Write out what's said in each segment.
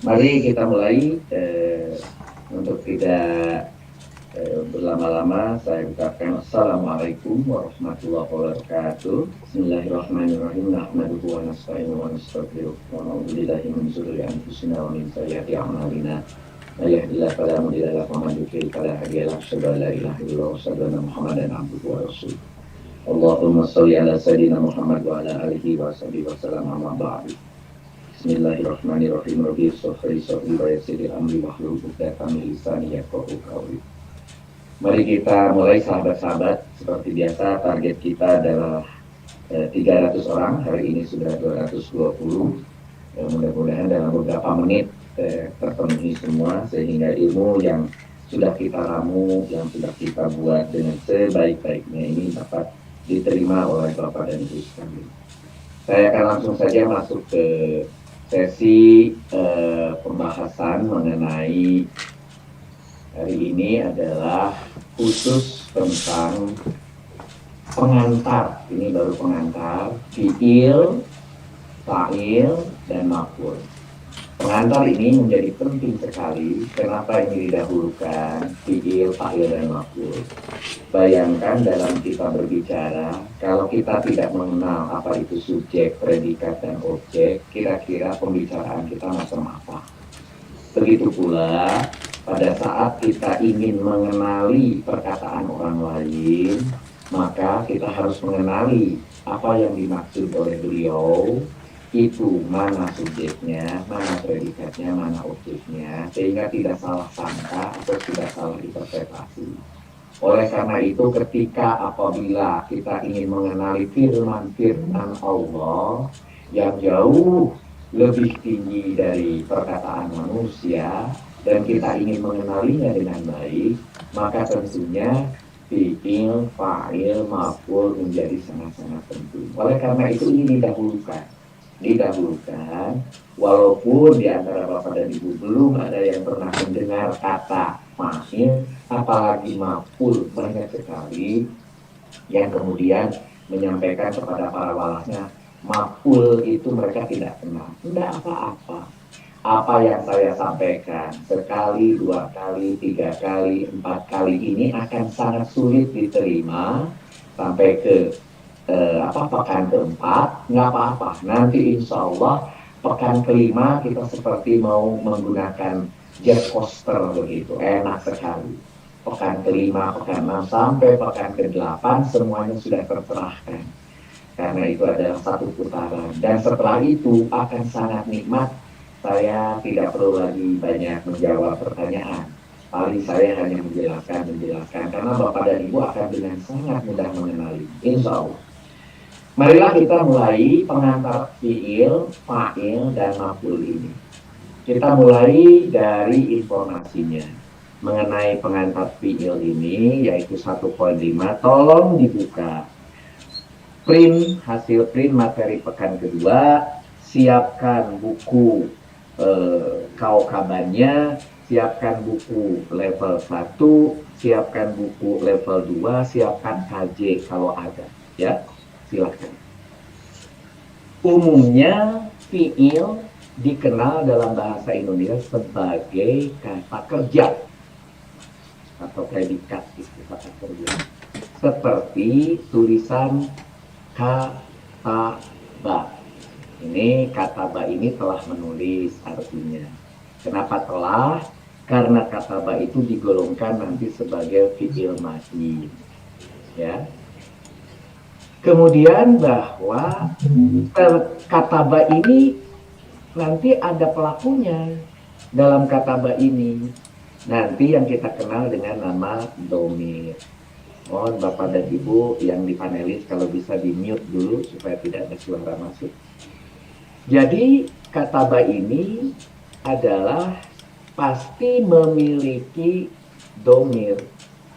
Mari kita mulai untuk tidak berlama-lama. Saya ucapkan Assalamualaikum warahmatullahi wabarakatuh. Bismillahirrahmanirrahim. Nahmaduhu wa nasta'inuhu wa nastaghfiruh wa na'udzu billahi min shururi anfusina wa min sayyiati a'malina. May yahdihillahu fala mudilla lahu wa may yudlil fala hadiya lahu. Asyhadu an la ilaha illallah wa asyhadu anna Muhammadan abduhu wa rasuluh. Allahumma shalli ala sayyidina Muhammad wa ala alihi wa sahbihi wa sallam, amma ba'du. Bismillahirrahmanirrahim. Rabbi sholli sholli wa yassir amri wahlul 'uqdatam min lisani yafqahu qawli. Mari kita mulai, sahabat-sahabat. Seperti biasa, target kita adalah 300 orang. Hari ini sudah 220. Mudah-mudahan dalam beberapa menit terpenuhi semua, sehingga ilmu yang sudah kita ramu, yang sudah kita buat dengan sebaik-baiknya ini dapat diterima oleh Bapak dan Ibu sekalian. Saya akan langsung saja masuk ke sesi pembahasan mengenai hari ini adalah khusus tentang pengantar. Ini baru pengantar, fi'il, fa'il, dan maf'ul. Pengantar ini menjadi penting sekali. Kenapa ini didahulukan, fi'il, fa'il, dan maf'ul? Bayangkan dalam kita berbicara, kalau kita tidak mengenal apa itu subjek, predikat, dan objek, kira-kira pembicaraan kita macam apa? Begitu pula pada saat kita ingin mengenali perkataan orang lain, maka kita harus mengenali apa yang dimaksud oleh beliau, itu mana subjeknya, mana predikatnya, mana objeknya, sehingga tidak salah sangka atau tidak salah interpretasi. Oleh karena itu, ketika apabila kita ingin mengenali firman-firman Allah yang jauh lebih tinggi dari perkataan manusia, dan kita ingin mengenalinya dengan baik, maka tentunya fi'il, fa'il, maf'ul menjadi sangat-sangat penting. Oleh karena itu ini didahulukan, walaupun di antara Bapak dan Ibu belum ada yang pernah mendengar kata fa'il, apalagi maf'ul, banyak sekali yang kemudian menyampaikan kepada para walahnya, maf'ul itu mereka tidak kenal. Tidak apa-apa. Apa yang saya sampaikan sekali, dua kali, tiga kali, empat kali ini akan sangat sulit diterima sampai ke pekan keempat, nggak apa-apa. Nanti insya Allah pekan kelima kita seperti mau menggunakan jet coaster begitu, enak sekali. Pekan kelima, pekan enam, sampai pekan ke-8 semuanya sudah tercerahkan. Karena itu adalah satu putaran. Dan setelah itu akan sangat nikmat. Saya tidak perlu lagi banyak menjawab pertanyaan. Paling saya hanya menjelaskan, karena Bapak dan Ibu akan dengan sangat mudah mengenali, insya Allah. Marilah kita mulai pengantar fi'il, fa'il, dan maf'ul ini. Kita mulai dari informasinya. Mengenai pengantar fi'il ini, yaitu satu qadimah, tolong dibuka. Print, hasil print materi pekan kedua, siapkan buku kaukabannya, siapkan buku level 1, siapkan buku level 2, siapkan KJ kalau ada, ya, silahkan. Umumnya fi'il dikenal dalam bahasa Indonesia sebagai kata kerja atau predikat, kata kerja, seperti tulisan kataba. Ini kataba ini telah menulis artinya. Kenapa telah? Karena kataba itu digolongkan nanti sebagai fi'il madhi. Ya. Kemudian bahwa kataba ini nanti ada pelakunya dalam kataba ini. Nanti yang kita kenal dengan nama domir. Mohon Bapak dan Ibu yang di panelis kalau bisa di mute dulu supaya tidak ada suara masuk. Jadi kataba ini adalah pasti memiliki domir.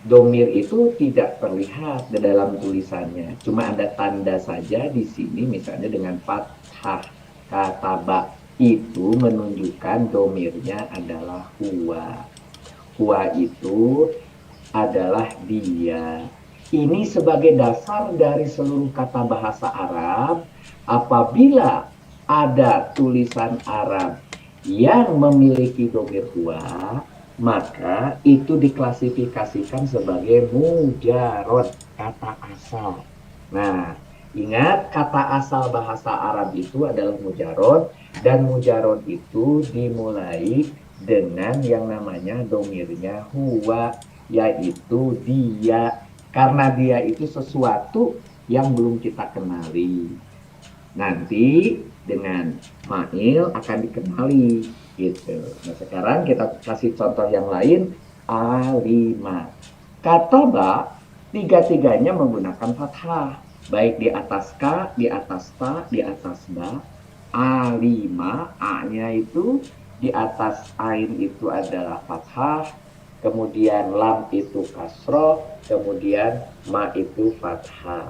Domir itu tidak terlihat di dalam tulisannya, cuma ada tanda saja di sini, misalnya dengan fathah. Kataba itu menunjukkan domirnya adalah huwa. Huwa itu adalah dia. Ini sebagai dasar dari seluruh kata bahasa Arab. Apabila ada tulisan Arab yang memiliki domir 2, maka itu diklasifikasikan sebagai mujarod, kata asal. Nah, ingat kata asal bahasa Arab itu adalah mujarod, dan mujarod itu dimulai dengan yang namanya domirnya huwa, yaitu dia. Karena dia itu sesuatu yang belum kita kenali. Nanti dengan ma'il akan dikenali gitu. Nah, sekarang kita kasih contoh yang lain. Alima. Kata ba, tiga-tiganya menggunakan fathah. Baik di atas ka, di atas ta, di atas ba. Alima, a-nya itu di atas ain itu adalah fathah. Kemudian lam itu kasroh, kemudian ma itu fathah.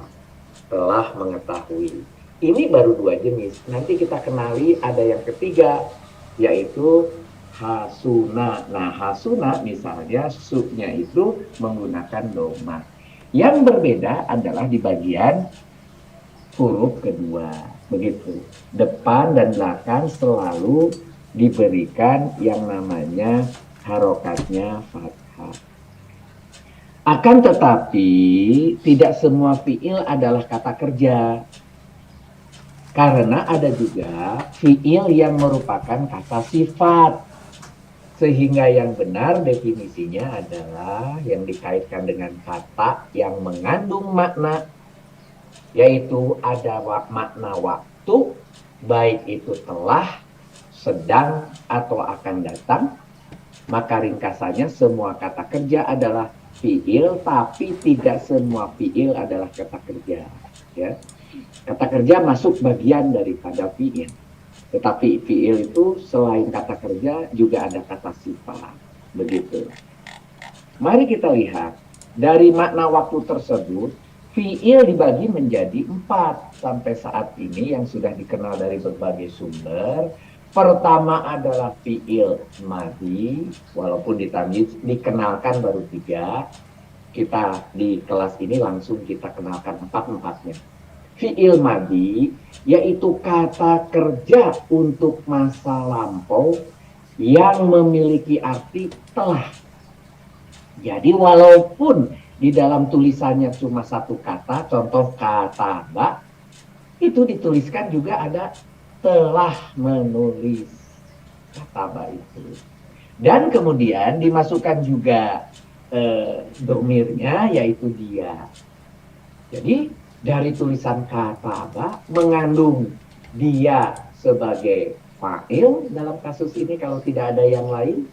Telah mengetahui. Ini baru 2 jenis. Nanti kita kenali ada yang ketiga, yaitu hasuna. Nah, hasuna misalnya su-nya itu menggunakan doma. Yang berbeda adalah di bagian huruf kedua. Begitu. Depan dan belakang selalu diberikan yang namanya harokatnya fathah. Akan tetapi tidak semua fiil adalah kata kerja. Karena ada juga fiil yang merupakan kata sifat. Sehingga yang benar definisinya adalah yang dikaitkan dengan kata yang mengandung makna, yaitu ada makna waktu, baik itu telah, sedang, atau akan datang. Maka ringkasannya semua kata kerja adalah fiil, tapi tidak semua fiil adalah kata kerja. Ya. Kata kerja masuk bagian daripada fiil. Tetapi fiil itu selain kata kerja juga ada kata sifat. Begitu. Mari kita lihat. Dari makna waktu tersebut, fiil dibagi menjadi 4 sampai saat ini yang sudah dikenal dari berbagai sumber. Pertama adalah fiil madhi, walaupun dikenalkan baru 3. Kita di kelas ini langsung kita kenalkan 4-4-nya. Fiil madhi yaitu kata kerja untuk masa lampau yang memiliki arti telah. Jadi walaupun di dalam tulisannya cuma 1 kata, contoh kata ba, itu dituliskan juga ada telah menulis kata ba itu. Dan kemudian dimasukkan juga domirnya yaitu dia. Jadi dari tulisan kata ba mengandung dia sebagai fa'il dalam kasus ini kalau tidak ada yang lain.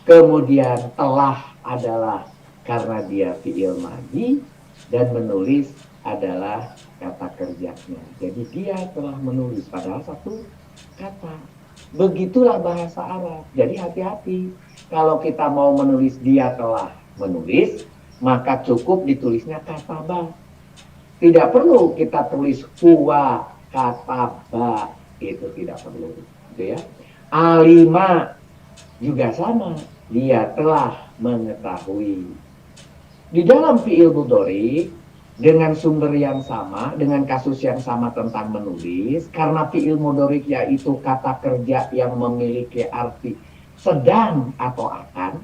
Kemudian telah adalah karena dia fi'il madhi, dan menulis adalah kata kerjanya. Jadi dia telah menulis padahal 1 kata. Begitulah bahasa Arab. Jadi hati-hati. Kalau kita mau menulis dia telah menulis, maka cukup ditulisnya kata ba. Tidak perlu kita tulis huwa kata ba, itu tidak perlu, gitu ya. Alima juga sama, dia telah mengetahui. Di dalam fi'il mudhari dengan sumber yang sama, dengan kasus yang sama tentang menulis, karena fi'il mudhari yaitu kata kerja yang memiliki arti sedang atau akan,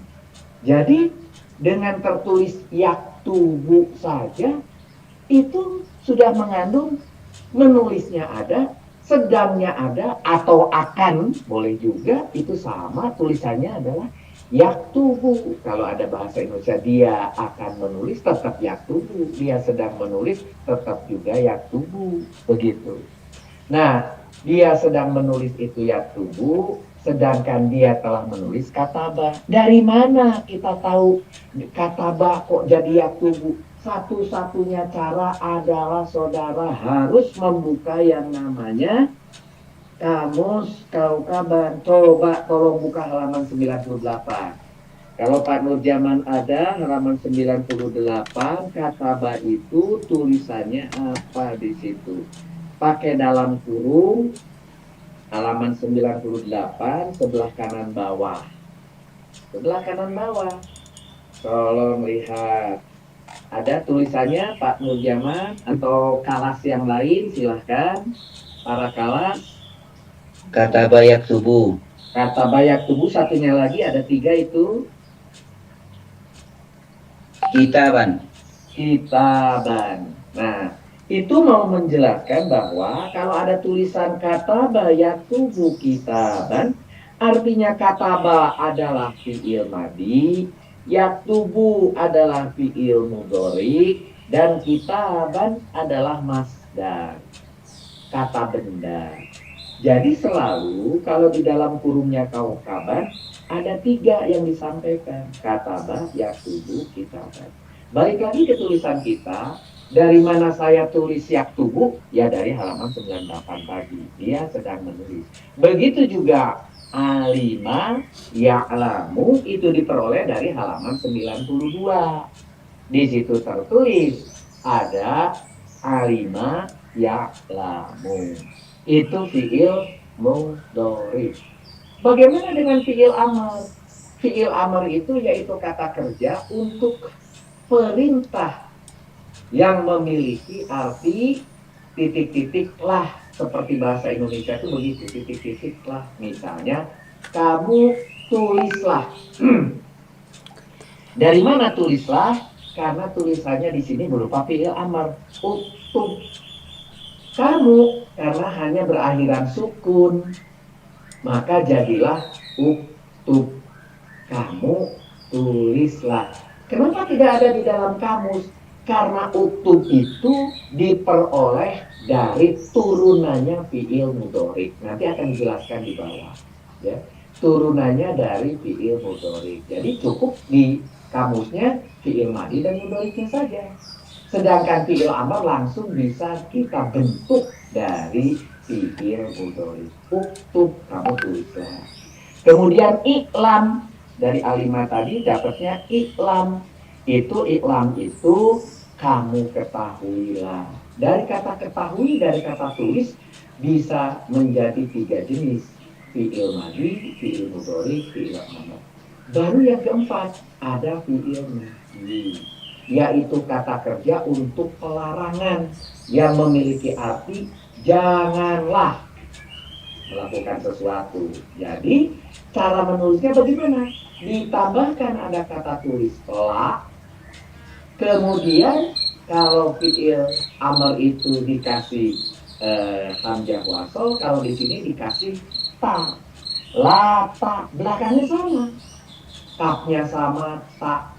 jadi dengan tertulis yaktubu saja itu sudah mengandung menulisnya ada, sedangnya ada, atau akan boleh juga, itu sama tulisannya adalah yaktubu. Kalau ada bahasa Indonesia dia akan menulis tetap yaktubu, dia sedang menulis tetap juga yaktubu, begitu. Nah, dia sedang menulis itu yaktubu, sedangkan dia telah menulis kataba. Dari mana kita tahu kataba kok jadi yaktubu? Satu-satunya cara adalah saudara harus membuka yang namanya Kamus Kaukaban. Coba tolong buka halaman 98. Kalau Pak Nurjaman ada halaman 98, kataba itu tulisannya apa di situ? Pakai dalam kurung halaman 98 sebelah kanan bawah. Sebelah kanan bawah. Tolong lihat. Ada tulisannya Pak Nurjaman atau kelas yang lain silahkan. Para kelas. Kata bayak tubuh. Kata bayak tubuh satunya lagi ada 3 itu Kitaban. kitaban. Nah, itu mau menjelaskan bahwa kalau ada tulisan kata bayak tubuh kitaban, artinya kataba adalah fi'il madi, yaktubu adalah fi'il mudhari, dan kitaban adalah masdar, kata benda. Jadi selalu kalau di dalam kurungnya kaukaban ada 3 yang disampaikan. Katabah, yaktubu, kitaban. Balik lagi ke tulisan kita. Dari mana saya tulis yaktubu? Ya dari halaman 98 tadi. Dia sedang menulis. Begitu juga alima, ya'lamu itu diperoleh dari halaman 92. Di situ tertulis ada alima, ya'lamu. Itu fiil mudhari. Bagaimana dengan fiil amar? Fiil amar itu yaitu kata kerja untuk perintah yang memiliki arti titik-titik lah. Seperti bahasa Indonesia itu begitu, titik-titik lah. Misalnya, kamu tulislah. Dari mana tulislah? Karena tulisannya di sini berupa fiil amar. Uktub. Kamu karena hanya berakhiran sukun, maka jadilah uktub. Kamu tulislah. Kenapa tidak ada di dalam kamus? Karena uktub itu diperoleh dari turunannya fiil mudhari. Nanti akan dijelaskan di bawah. Ya. Turunannya dari fiil mudhari. Jadi cukup di kamusnya fiil madi dan mudhari'nya saja. Sedangkan fiil amar langsung bisa kita bentuk dari fiil mudhari. Uktub, kamu tulislah. Kemudian iklam, dari alimah tadi dapatnya iklam. Iklam itu kamu ketahuilah. Dari kata ketahui, dari kata tulis bisa menjadi 3 jenis. Fiil madi, fiil mudhari, fiil amar. Baru yang keempat ada fiil nahi, yaitu kata kerja untuk pelarangan yang memiliki arti janganlah melakukan sesuatu. Jadi cara menulisnya bagaimana? Ditambahkan ada kata tulis la, kemudian kalau fiil amr itu dikasih hamzah wasol, kalau di sini dikasih ta, la ta, belakangnya sama, tapnya sama,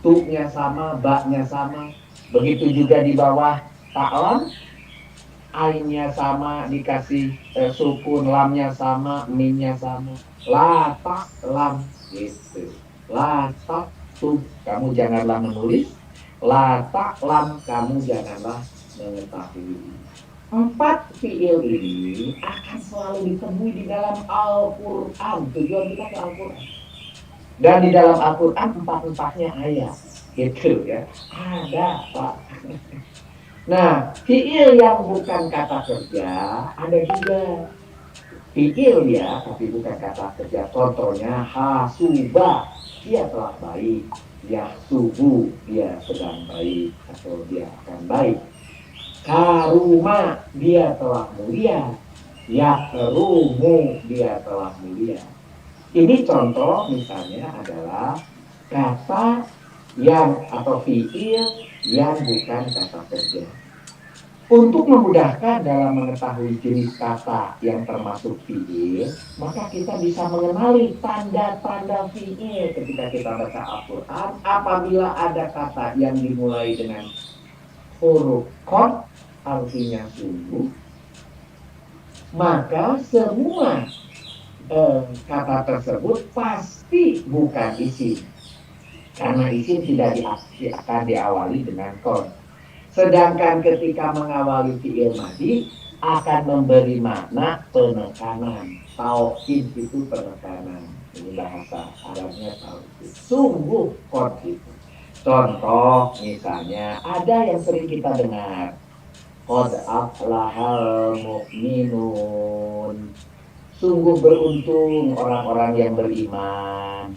tuknya sama, baknya sama. Begitu juga di bawah ta'lam, ainnya sama, dikasih sukun, lamnya sama, minnya sama. La ta'lam gitu. La ta'tub, kamu janganlah menulis. La ta'lam, kamu janganlah mengetahui. 4 fiil ini akan selalu ditemui di dalam Al-Quran. Tujuan kita ke Al-Quran. Dan di dalam Al-Quran 4-4-nya ayat. Gitu ya. Ada Pak. Nah, fiil yang bukan kata kerja ada juga. Fiil ya, tapi bukan kata kerja. Contohnya hasuba, dia telah baik. Yahsubu, dia sedang baik atau dia akan baik. Karuma, dia telah mulia. Yakrumu, dia telah mulia. Ini contoh misalnya adalah kata yang atau fiil yang bukan kata kerja. Untuk memudahkan dalam mengetahui jenis kata yang termasuk fiil, maka kita bisa mengenali tanda-tanda fiil ketika kita baca Al-Quran. Apabila ada kata yang dimulai dengan huruf qad, artinya sungguh, maka semua kata tersebut pasti bukan isim, karena isim tidak akan diawali dengan qad. Sedangkan ketika mengawali fi'il madi akan memberi makna penekanan. Taukid itu penekanan. Ini bahasa Arabnya taukid. Sungguh qad itu. Contoh misalnya ada yang sering kita dengar, qad aflahal mu'minun, sungguh beruntung orang-orang yang beriman.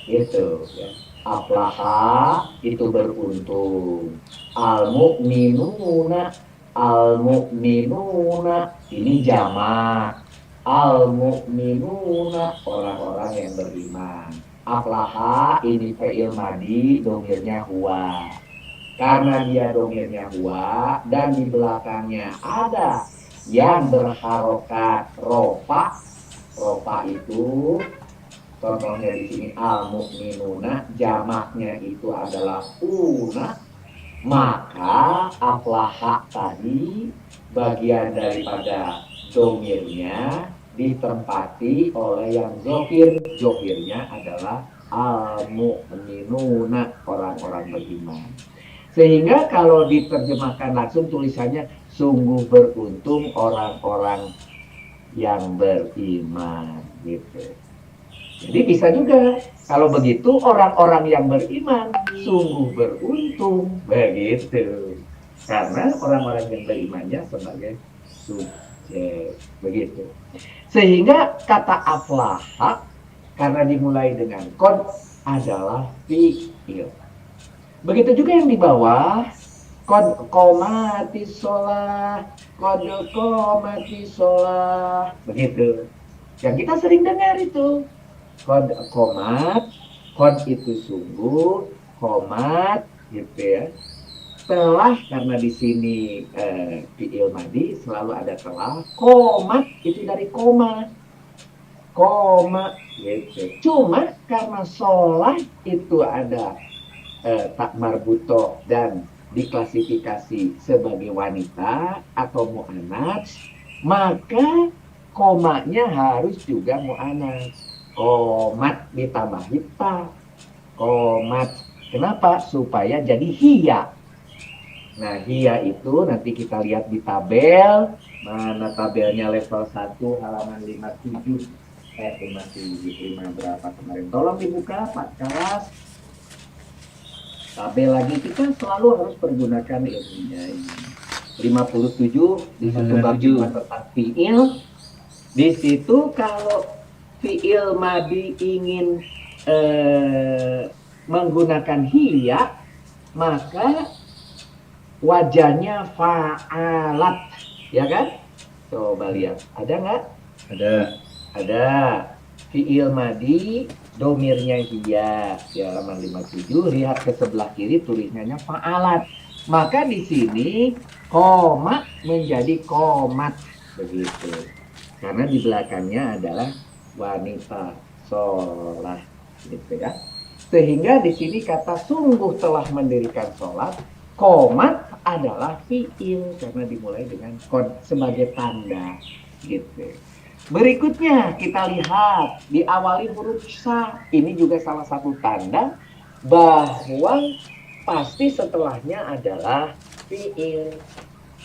Gitu ya. Aflaha itu beruntung. Al-mu'minuna, al-mu'minuna ini jamak. Al-mu'minuna, orang-orang yang beriman. Aflaha ini fi'il madi, domirnya huwa. Karena dia domirnya huwa dan di belakangnya ada yang berharokat rofa. Rofa itu contohnya di sini al-mu'minuna, jamaknya itu adalah una, maka aflaha tadi bagian daripada domirnya ditempati oleh yang zohir. Zohirnya adalah al-mu'minuna, orang-orang beriman. Sehingga kalau diterjemahkan langsung tulisannya sungguh beruntung orang-orang yang beriman gitu. Jadi bisa juga kalau begitu orang-orang yang beriman sungguh beruntung begitu. Karena orang-orang yang berimannya sebagai subjek begitu. Sehingga kata aflaha karena dimulai dengan kon adalah fi'il. Begitu juga yang di bawah qad qomatis shalah, qad qomatis shalah. Begitu. Yang kita sering dengar itu. Qad qomat, qad itu sungguh, qomat gitu ya. Telah karena di sini fi'il madi selalu ada telah. Qomat itu dari koma. Koma gitu. Cuma karena sholat itu ada tak marbuto dan diklasifikasi sebagai wanita atau mu'anats, maka komanya harus juga mu'anats. Komat ditambah ta. Komat. Kenapa? Supaya jadi hiya. Nah, hiya itu nanti kita lihat di tabel. Mana tabelnya level 1 halaman 57. 57 berapa kemarin? Tolong dibuka Pak Karas. Tabel lagi kita selalu harus pergunakan ilmunya ini. 57 di situ tentang fiil. Di situ kalau fiil madi ingin menggunakan hiya, maka wajahnya fa'alat, ya kan? Coba lihat, ada nggak? Ada. Fiil madi domirnya hiya, di halaman 57, lihat ke sebelah kiri tulisannya fa'alat. Maka di sini koma menjadi komat begitu. Karena di belakangnya adalah wanita sholat gitu ya. Sehingga di sini kata sungguh telah mendirikan sholat, komat adalah fiil karena dimulai dengan kon sebagai tanda gitu. Berikutnya kita lihat diawali huruf sa. Ini juga salah satu tanda bahwa pasti setelahnya adalah fiil.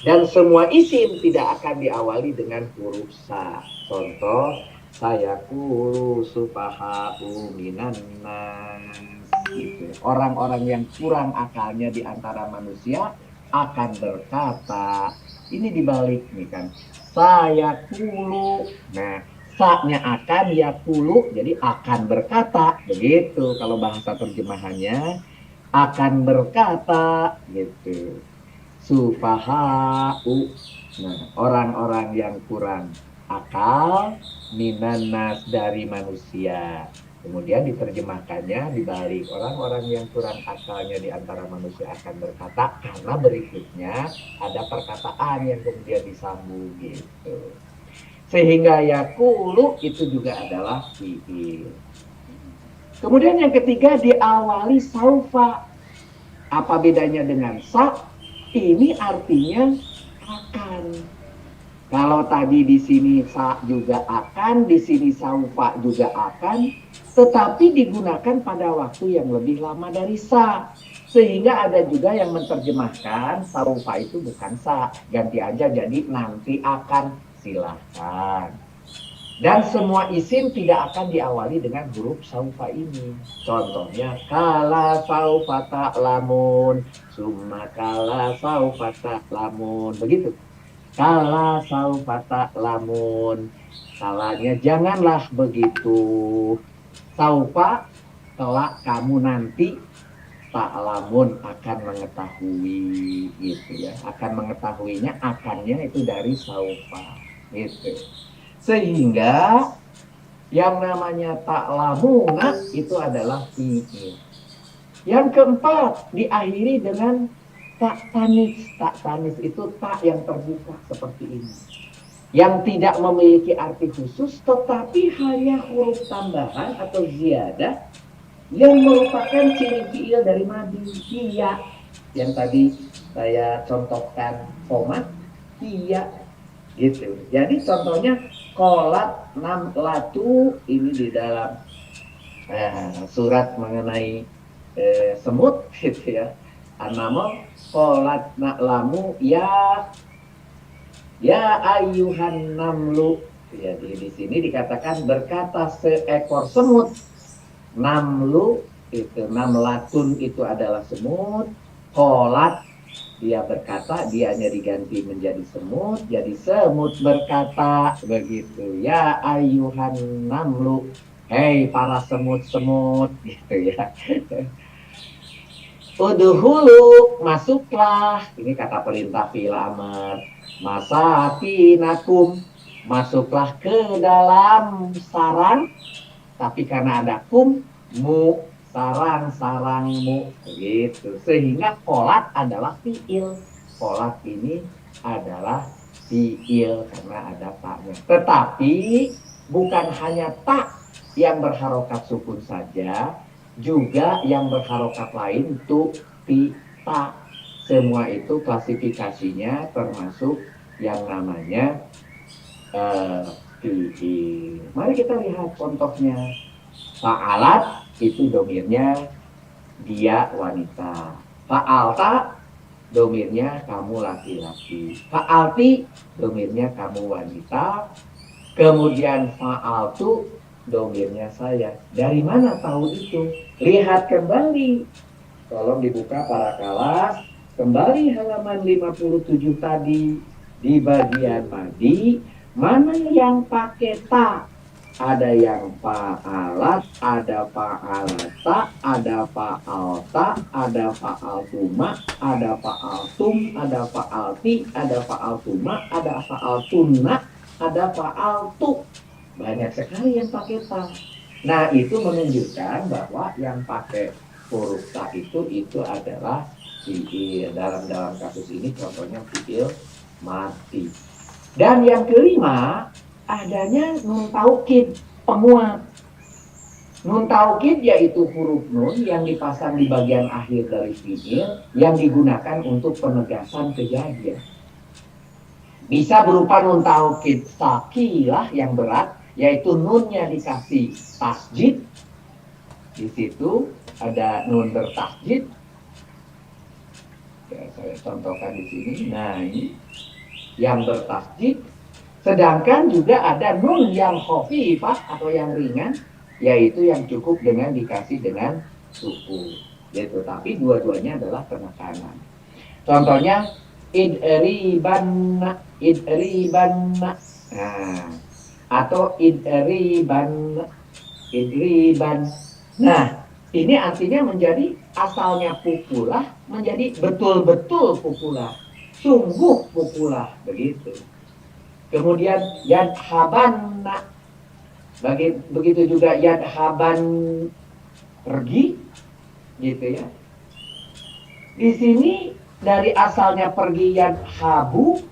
Dan semua isim tidak akan diawali dengan huruf sa. Contoh, saya kuru supaha'u minan nas. Gitu. Orang-orang yang kurang akalnya di antara manusia akan berkata, ini dibalik nih kan. Saya kulu. Nah, sa-nya akan, ya kulu, jadi akan berkata. Begitu kalau bahasa terjemahannya. Akan berkata, gitu. Sufaha'u. Nah, orang-orang yang kurang akal, minanas dari manusia. Kemudian diterjemahkannya dibalik, orang-orang yang kurang akalnya di antara manusia akan berkata, karena berikutnya ada perkataan yang kemudian disambung gitu. Sehingga yakulu itu juga adalah fi'il. Kemudian yang ketiga diawali saufa. Apa bedanya dengan sa? Ini artinya akan. Kalau tadi di sini sa juga akan, di sini saufa juga akan, tetapi digunakan pada waktu yang lebih lama dari sa. Sehingga ada juga yang menerjemahkan saufa itu bukan sa, ganti aja jadi nanti akan, silahkan. Dan semua isim tidak akan diawali dengan huruf saufa ini. Contohnya kala saufa ta'lamun, summa kala saufa ta'lamun, begitu. Kala saufa ta'lamun, salahnya janganlah begitu. Saufa kelak kamu nanti, ta'lamun akan mengetahui gitu ya. Akan mengetahuinya, akannya itu dari saufa gitu. Sehingga yang namanya ta'lamuna itu adalah fi'il. Yang keempat diakhiri dengan tak tanis. Tak tanis itu tak yang terbuka seperti ini. Yang tidak memiliki arti khusus tetapi hanya huruf tambahan atau ziyadah yang merupakan ciri fi'il dari madi. Hiya yang tadi saya contohkan komat, hiya gitu. Jadi contohnya kolat nam latu ini di dalam surat mengenai semut gitu ya. Anamo kolat na'lamu ya ayuhan namlu. Jadi di sini dikatakan berkata seekor semut. Namlu itu namlatun itu adalah semut. Kolat dia berkata, dianya diganti menjadi semut, jadi semut berkata begitu. Ya ayuhan namlu, hei para semut-semut gitu ya. Udhulu, masuklah. Ini kata perintah fi'il amr. Masakinakum, masuklah ke dalam sarang. Tapi karena ada kum, mu, sarang-sarangmu gitu. Sehingga kolat adalah fi'il. Kolat ini adalah fi'il karena ada taknya. Tetapi bukan hanya tak yang berharokat sukun saja, juga yang berharokat lain tu, ti, ta. Semua itu klasifikasinya termasuk yang namanya fi'il. Mari kita lihat contohnya. Fa'alat itu domirnya dia wanita. Fa'alta domirnya kamu laki-laki. Fa'alti domirnya kamu wanita. Kemudian fa'altu domirnya saya. Dari mana tahu itu? Lihat kembali. Tolong dibuka para kelas. Kembali halaman 57 tadi. Di bagian madi. Mana yang pakai ta? Ada yang fa'alat, ada fa'alata, ada fa'alta, ada fa'altuma, ada fa'altum, ada fa'alti, ada fa'altuma, ada fa'altunna, ada fa'altu. Banyak sekali yang pakai ta. Nah, itu menunjukkan bahwa yang pakai huruf ta itu adalah fi'il. Dalam kasus ini contohnya fi'il mati. Dan yang kelima, adanya nun taukid, penguat. Nun taukid yaitu huruf nun yang dipasang di bagian akhir dari fi'il yang digunakan untuk penegasan kejadian. Bisa berupa nun taukid sakilah yang berat, yaitu nunnya dikasih tasjid. Di situ ada nun bertasjid. Ya, saya contohkan di sini. Nah, ini yang bertasjid. Sedangkan juga ada nun yang khafifah atau yang ringan, yaitu yang cukup dengan dikasih dengan suku. Gitu. Tapi dua-duanya adalah penekanan. Contohnya idribanna, idribanna. Nah, atau idriban. Nah, ini artinya menjadi asalnya pukulah menjadi betul-betul pukulah. Sungguh pukulah begitu. Kemudian yadhabanna, begitu juga yadhaban pergi, gitu ya. Di sini dari asalnya pergi yadhabu,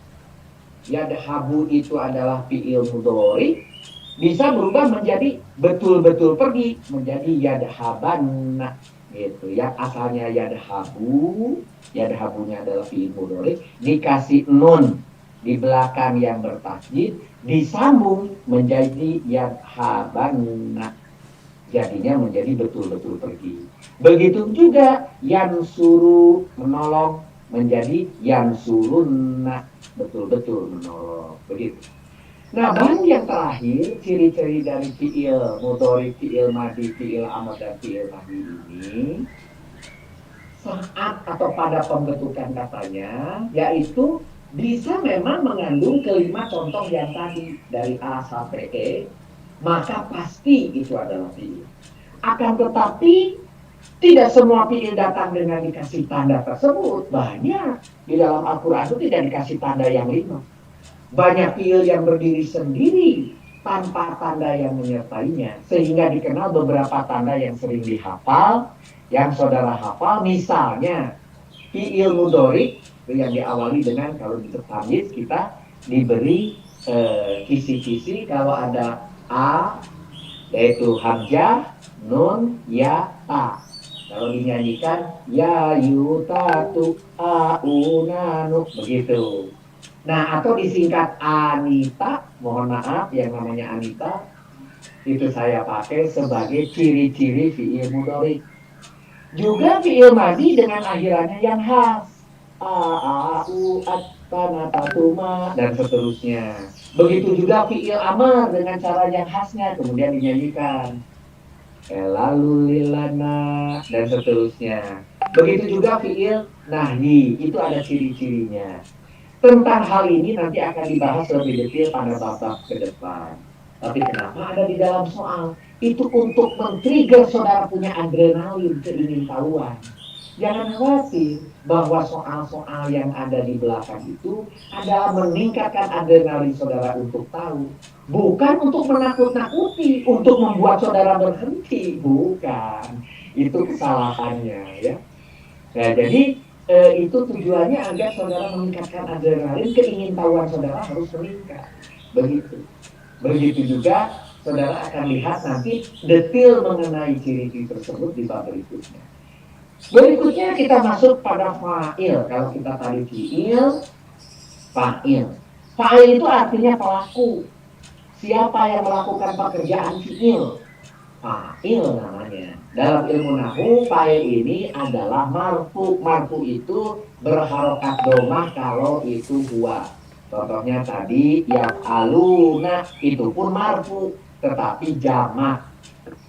yadhabu itu adalah fi'il mudhari, bisa berubah menjadi betul-betul pergi, menjadi yadhabanna, gitu ya. Asalnya yadhabu, yadhabunya adalah fi'il mudhari, dikasih nun di belakang yang bertasjid, disambung menjadi yadhabanna, jadinya menjadi betul-betul pergi. Begitu juga yansuru, menolong, menjadi yansurunna, betul-betul menolong. Begitu. Nah, baru yang terakhir, ciri-ciri dari fi'il mudhari, fi'il madi, fi'il amr, dan fi'il nahi ini saat atau pada pembentukan katanya, yaitu bisa memang mengandung kelima contoh yang tadi dari A sampai E, maka pasti itu adalah fi'il. Akan tetapi tidak semua fi'il datang dengan dikasih tanda tersebut. Banyak di dalam Al-Quran itu tidak dikasih tanda yang 5. Banyak fi'il yang berdiri sendiri tanpa tanda yang menyertainya, sehingga dikenal beberapa tanda yang sering dihafal, yang saudara hafal, misalnya fi'il mudhari yang diawali dengan, kalau di tamyiz kita diberi kisi-kisi kalau ada a, yaitu hamzah, nun, ya, ta. Kalau dinyanyikan ya yu ta tu a u na nu, begitu. Nah, atau disingkat Anita, mohon maaf yang namanya Anita, itu saya pakai sebagai ciri-ciri fi'il mudhari. Juga fi'il madhi dengan akhirannya yang khas. A, u, at, kana, tatuma, dan seterusnya. Begitu juga fi'il amar dengan cara yang khasnya, kemudian dinyanyikan. Lalu lilana, dan seterusnya. Begitu juga fi'il nahyi, itu ada ciri-cirinya. Tentang hal ini nanti akan dibahas lebih detail pada bab-bab ke depan. Tapi kenapa ada di dalam soal? Itu untuk men-trigger saudara punya adrenalin, keingintahuan. Jangan khawatir bahwa soal-soal yang ada di belakang itu adalah meningkatkan adrenalin saudara untuk tahu. Bukan untuk menakut-nakuti, untuk membuat saudara berhenti. Bukan. Itu kesalahannya, ya. Nah, jadi itu tujuannya agar saudara meningkatkan adrenalin, keingintahuan saudara harus meningkat. Begitu. Begitu juga saudara akan lihat nanti detail mengenai ciri-ciri tersebut di bab berikutnya. Berikutnya kita masuk pada fa'il. Kalau kita tadi fi'il, fa'il. Fa'il itu artinya pelaku. Siapa yang melakukan pekerjaan fi'il? Fa'il namanya. Dalam ilmu nahwu, fa'il ini adalah marfu. Marfu itu berharokat domah kalau itu huwa. Contohnya tadi yang aluna itu pun marfu, tetapi jamak.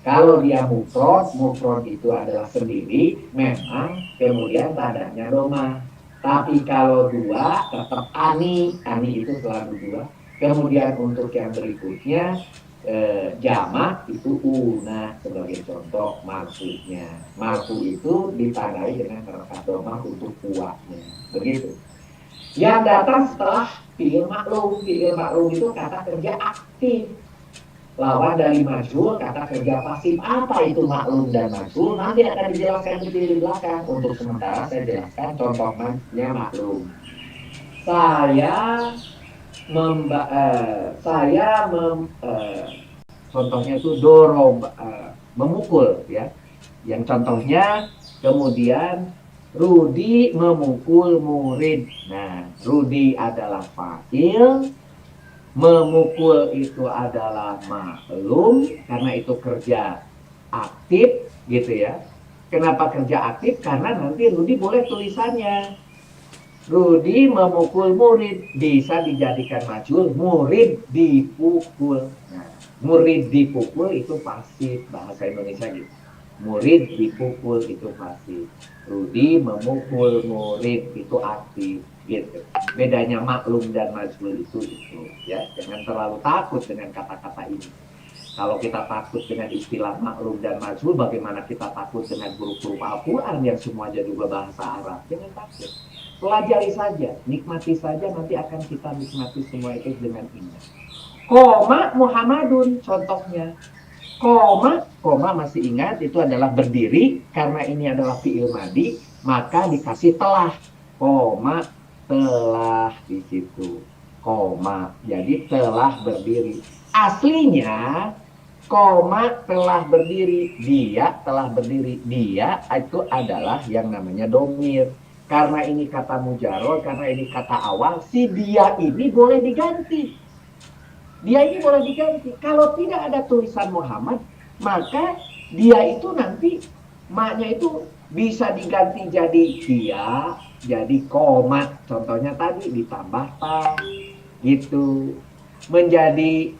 Kalau dia mufrad, mufrad itu adalah sendiri, memang kemudian tandanya domah. Tapi kalau dua tetap ani, ani itu selalu dua. Kemudian untuk yang berikutnya jamak itu una sebagai contoh marfunya. Marfu itu ditandai dengan harokat domah untuk kuatnya. Begitu. Yang datang setelah fi'il maklum. Fi'il maklum itu kata kerja aktif. Lawan dari majhul kata kerja pasif. Apa itu maklum dan majhul? Nanti akan dijelaskan di belakang. Untuk sementara saya jelaskan contohnya maklum. Contohnya itu dorong, memukul, ya. Yang contohnya kemudian Rudi memukul murid. Nah, Rudi adalah fa'il, memukul itu adalah maklum, karena itu kerja aktif, gitu ya. Kenapa kerja aktif? Karena nanti Rudi boleh tulisannya. Rudi memukul murid, bisa dijadikan majhul, murid dipukul. Nah, murid dipukul itu pasif, bahasa Indonesia gitu. Murid dipukul itu pasif. Rudi memukul murid itu aktif, gitu. Bedanya maklum dan majhul itu, ya. Jangan terlalu takut dengan kata-kata ini. Kalau kita takut dengan istilah maklum dan majhul, bagaimana kita takut dengan huruf-huruf Al-Quran yang semuanya juga bahasa Arab? Jangan takut. Pelajari saja, nikmati saja, nanti akan kita nikmati semua itu dengan indah. Koma Muhammadun contohnya. Koma masih ingat itu adalah berdiri, karena ini adalah fi'il madhi, maka dikasih telah. Koma telah di situ. Koma, jadi telah berdiri. Aslinya koma telah berdiri, dia telah berdiri. Dia itu adalah yang namanya domir. Karena ini kata mujarrad, karena ini kata awal, si dia ini boleh diganti. Dia ini boleh diganti. Kalau tidak ada tulisan Muhammad, maka dia itu nanti maknya itu bisa diganti jadi dia, jadi komat. Contohnya tadi ditambah ta, gitu. Menjadi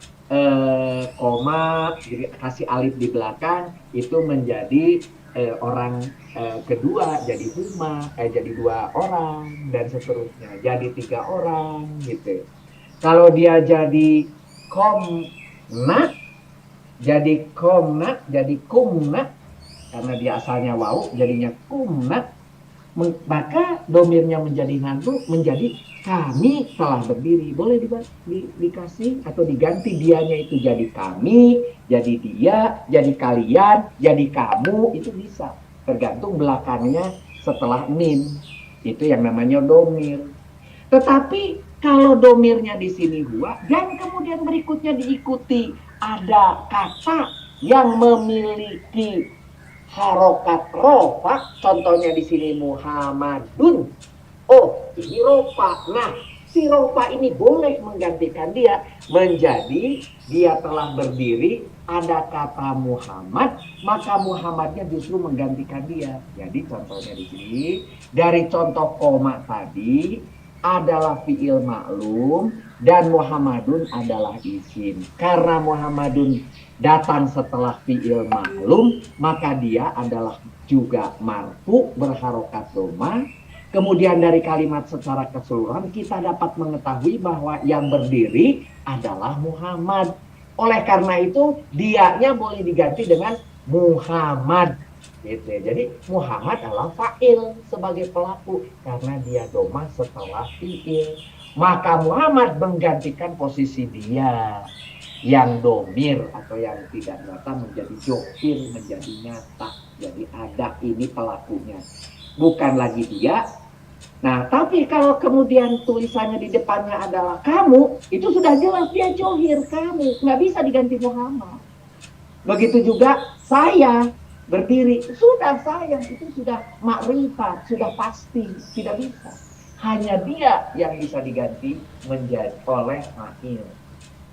koma, jadi kasih alif di belakang, itu menjadi orang kedua, jadi huma, jadi 2 orang, dan seterusnya. Jadi 3 orang, gitu. Kalau dia jadi komna, jadi komna, jadi kumna, karena dia asalnya wau, jadinya kumna. Maka domirnya menjadi nantu menjadi kami telah berdiri. Boleh dikasih atau diganti dianya itu jadi kami, jadi dia, jadi kalian, jadi kamu, itu bisa. Tergantung belakangnya setelah min. Itu yang namanya domir. Tetapi kalau domirnya di sini huwa dan kemudian berikutnya diikuti ada kata yang memiliki harokat rofa, contohnya di sini Muhammadun. Oh, ini rofa. Nah, si rofa ini boleh menggantikan dia menjadi dia telah berdiri, ada kata Muhammad, maka Muhammadnya justru menggantikan dia. Jadi contohnya di sini dari contoh koma tadi adalah fiil maklum dan Muhammadun adalah isim. Karena Muhammadun datang setelah fiil maklum, maka dia adalah juga marfu berharokat doma. Kemudian dari kalimat secara keseluruhan kita dapat mengetahui bahwa yang berdiri adalah Muhammad. Oleh karena itu dianya boleh diganti dengan Muhammad. Gitu ya. Jadi Muhammad adalah fa'il sebagai pelaku karena dia doma setelah fi'il. Maka Muhammad menggantikan posisi dia yang domir atau yang tidak nyata menjadi jokir, menjadi nyata. Jadi ada ini pelakunya. Bukan lagi dia. Nah, tapi kalau kemudian tulisannya di depannya adalah kamu, itu sudah jelas dia johir kamu. Nggak bisa diganti Muhammad. Begitu juga saya berdiri, sudah saya, itu sudah makrifat, sudah pasti, tidak bisa. Hanya dia yang bisa diganti menjadi oleh fa'il.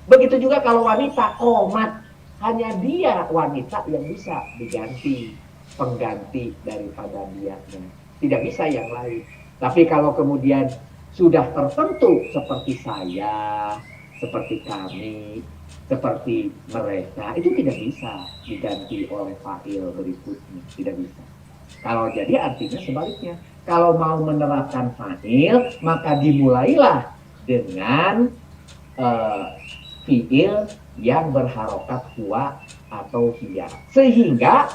Begitu juga kalau wanita, qomat, hanya dia wanita yang bisa diganti, pengganti daripada dianya. Tidak bisa yang lain. Tapi kalau kemudian sudah tertentu seperti saya, seperti kami, seperti mereka, itu tidak bisa diganti oleh fa'il berikutnya. Tidak bisa. Kalau jadi artinya sebaliknya. Kalau mau menerapkan fa'il, maka dimulailah dengan fi'il yang berharokat huwa atau hiya. Sehingga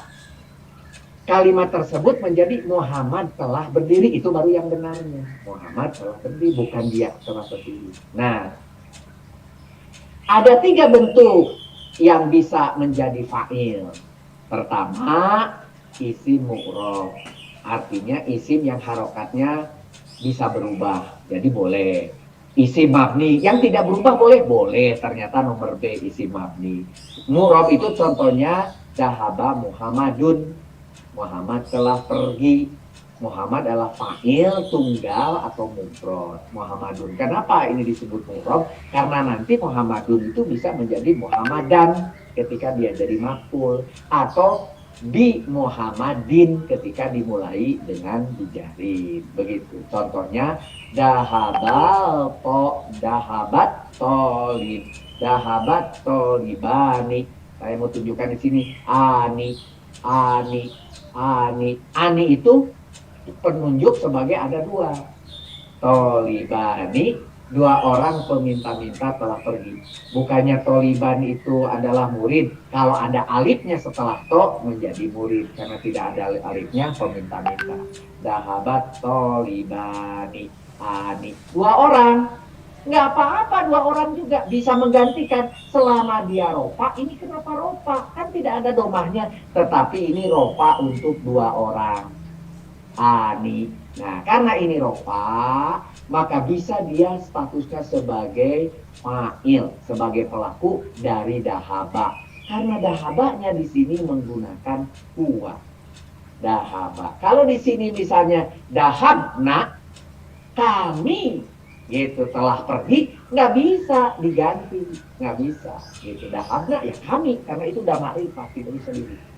kalimat tersebut menjadi Muhammad telah berdiri, itu baru yang benarnya. Muhammad telah berdiri, bukan dia telah berdiri. Nah, ada 3 bentuk yang bisa menjadi fa'il. Pertama, isim mu'rob. Artinya isim yang harokatnya bisa berubah. Jadi boleh. Isim mabni yang tidak berubah boleh? Boleh. Ternyata nomor B isim mabni. Mu'rob itu contohnya Dahaba Muhammadun. Muhammad telah pergi. Muhammad adalah fa'il tunggal atau mufrad. Muhammadun. Kenapa ini disebut mufrad? Karena nanti Muhammadun itu bisa menjadi Muhammadan ketika dia jadi maf'ul, atau bi Muhammadin ketika dimulai dengan dijarin. Begitu. Contohnya dahabat tolib. Dahabat tolibani. Saya mau tunjukkan di sini ani itu penunjuk sebagai ada 2. Tolibani, 2 orang peminta-minta telah pergi. Bukannya toliban itu adalah murid. Kalau ada alifnya setelah to menjadi murid. Karena tidak ada alifnya peminta-minta. Dahabat tolibani ani. 2 orang. Nggak apa-apa 2 orang juga bisa menggantikan selama dia ropa. Ini kenapa ropa? Kan tidak ada domahnya. Tetapi ini ropa untuk 2 orang. Ani. Nah, karena ini ropa, maka bisa dia statusnya sebagai fa'il, sebagai pelaku dari dahaba. Karena dahabanya di sini menggunakan huwa. Dahaba. Kalau di sini misalnya dahabna, kami gitu telah pergi, nggak bisa diganti, nggak bisa gitu. Dahabna ya kami, karena itu udah ma'rifah, tidak bisa diganti.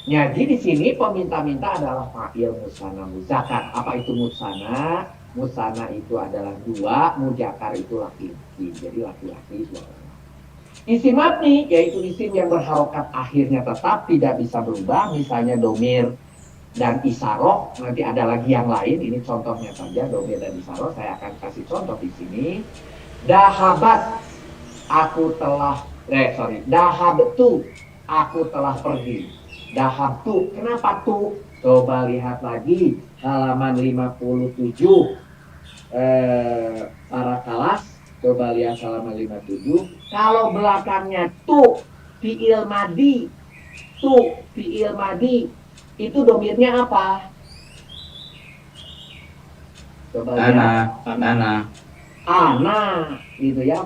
Jadi di sini peminta-minta adalah fa'il musana muzakkar. Apa itu musana? Musana itu adalah 2, muzakkar itu laki-laki. Jadi laki-laki 2 orang. Isim mabni yaitu isim yang berharokat akhirnya tetap tidak bisa berubah. Misalnya domir dan isaroh, nanti ada lagi yang lain. Ini contohnya saja domir dan isaroh. Saya akan kasih contoh di sini. Dahabat, aku telah, dahabtu, aku telah pergi. Dahabtu. Kenapa tuh? Coba lihat lagi halaman 57 para kelas. Coba lihat halaman 57. Kalau belakangnya tuh fi'il madi, tuh fi'il madi, itu domirnya apa? Coba lihat. Ana, gitu ya.